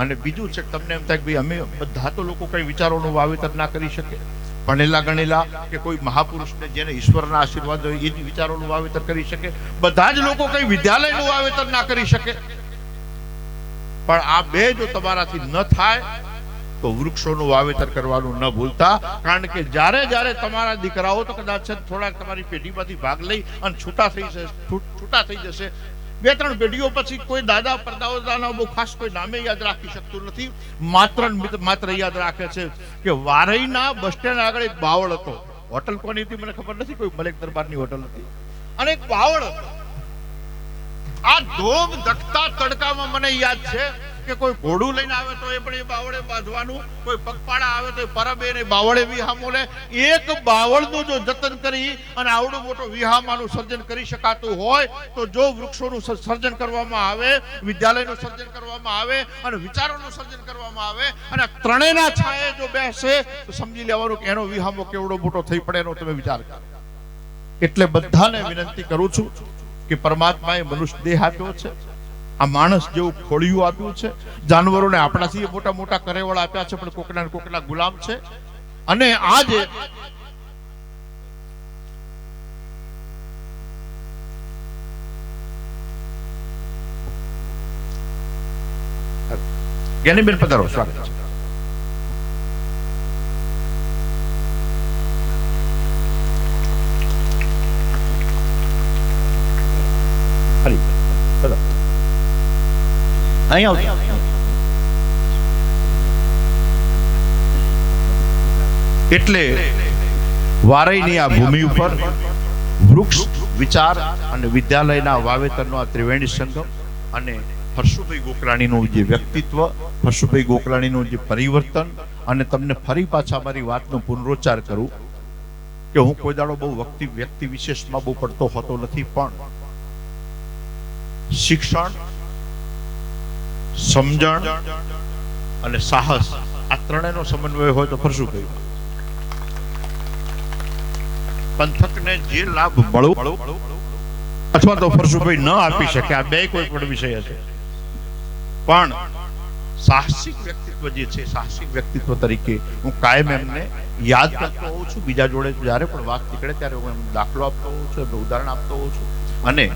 અને બીજું છે કે તમને એમ થાય કે ભાઈ અમે બધા તો લોકો કઈ વિચારોનું વાવેતર ના કરી શકે, ભણેલા ગણેલા કે કોઈ મહાપુરુષને જેને ઈશ્વરના આશીર્વાદ હોય એ જ વિચારોનું વાવેતર કરી શકે. બધા જ લોકો કઈ વિદ્યાલયનું વાવેતર ના કરી શકે. પણ આ બે જો તમારાથી ન થાય તો વૃક્ષોનું વાવેતર કરવાનું ન ભૂલતા. કારણ કે જ્યારે જ્યારે તમારા દીકરાઓ તો કદાચ થોડાક તમારી પેઢીમાંથી ભાગ લઈ અને છૂટા થઈ જશે, 2-3 પેઢીઓ પછી કોઈ દાદા પરદાદાના બહુ ખાસ કોઈ નામે યાદ રાખી શકતું નથી. માત્ર યાદ રાખે છે કે વારઈના બસ સ્ટેન્ડ આગળ એક બાવળ હતો. હોટલ કોની હતી મને ખબર નથી, કોઈ મલેક દરબારની હોટલ હતી, અને એક બાવળ હતો. આ ધોમ ધકતા તડકામાં મને યાદ છે કે કોઈ ઘોડું લઈને આવે તો એ પણ એ બાવળે બાંધવાનું, કોઈ પગપાળા આવે તો પરબે ને બાવળે વિહામો લે. એક બાવળનું જો જતન કરી અને આવડું મોટું વિહામાનું સર્જન કરી શકાતું હોય તો જો વૃક્ષોનું સર્જન કરવામાં આવે, વિદ્યાલયનું સર્જન કરવામાં આવે અને વિચારોનું સર્જન કરવામાં આવે અને ત્રણેયના છાયે જો બેસે તો સમજી લેવાનું કે એનો વિહામો કેવડો મોટો થઈ પડે એનો તમે વિચાર કરો. એટલે બધાને વિનંતી કરું છું કે પરમાત્માએ મનુષ્ય દેહ આપ્યો છે, આ માણસ જેવું ખોળિયું આપ્યું છે, જાનવરોને આપણાથી મોટા મોટા કરેવળ આપ્યા છે, પણ કોકના ગુલામ છે. અને આજે જ્ઞાનીબેન પધારો, સ્વાગત છે. ફરી બધા અહીં આવજો. એટલે વારઈની આ ભૂમિ ઉપર વૃક્ષ વિચાર અને વિદ્યાલયના વાવેતરનો આ ત્રિવેણી સંગમ અને હર્ષુભાઈ ગોકલાણીનું જે વ્યક્તિત્વ, હર્ષુભાઈ ગોકલાણીનું જે પરિવર્તન, અને તમને ફરી પાછા મારી વાતનો પુનરોચ્ચાર કરું કે હું કોઈ દાડો બહુ વ્યક્તિ વિશેષમાં બહુ પડતો હોતો નથી, પણ શિક્ષણ, સમજણ અને સાહસ આ ત્રણેયનો સમન્વય હોય તો હર્ષુભાઈ પંથકને જે લાભ મળવો અથવા તો ફરસુભાઈ ન આપી શકે, આ બે કોઈ પણ વિષય હશે, પણ સાહસિક વ્યક્તિત્વ જે છે, સાહસિક વ્યક્તિત્વ તરીકે હું કાયમ એમને યાદ કરતો હોઉં છું. બીજા જોડે જ્યારે પણ વાત નીકળે ત્યારે હું એમને દાખલો આપતો હોઉં છું, એમને ઉદાહરણ આપતો હોઉં છું. અને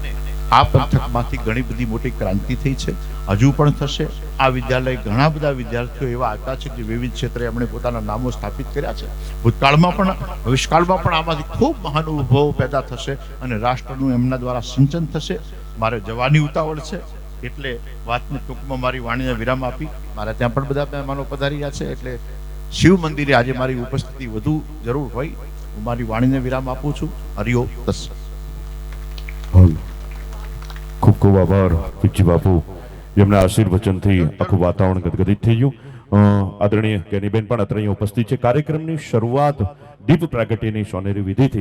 આ પંથકમાંથી ઘણી બધી મોટી ક્રાંતિ થઈ છે, હજુ પણ થશે. આ વિદ્યાલય ઘણા બધા વિદ્યાર્થીઓ એવા આવ્યા છે જે વિવિધ ક્ષેત્રે એમણે પોતાના નામો સ્થાપિત કર્યા છે. ભૂતકાળમાં પણ ભવિષ્યકાળમાં પણ આમાંથી ખૂબ મહાનુભાવો પેદા થશે અને રાષ્ટ્રનું એમના દ્વારા સિંચન થશે. મારે જવાની ઉતાવળ છે એટલે વાતને ટૂંકમાં મારી વાણીને વિરામ આપી, મારે ત્યાં પણ બધા મહેમાનો પધારી રહ્યા છે એટલે શિવ મંદિરે આજે મારી ઉપસ્થિતિ વધુ જરૂર હોય, હું મારી વાણીને વિરામ આપું છું. હરિઓમ તત્સત. ખૂબ ખૂબ આભાર પૂજ્ય બાપુ, જેમના આશીર્વચનથી આખું વાતાવરણ ગદગદિત થઈ ગયું. આદરણીય જ્ઞાનીબેન પણ અત્રે અહીંયા ઉપસ્થિત છે. કાર્યક્રમની શરૂઆત દીપ પ્રાગટ્યની સોનેરી વિધિથી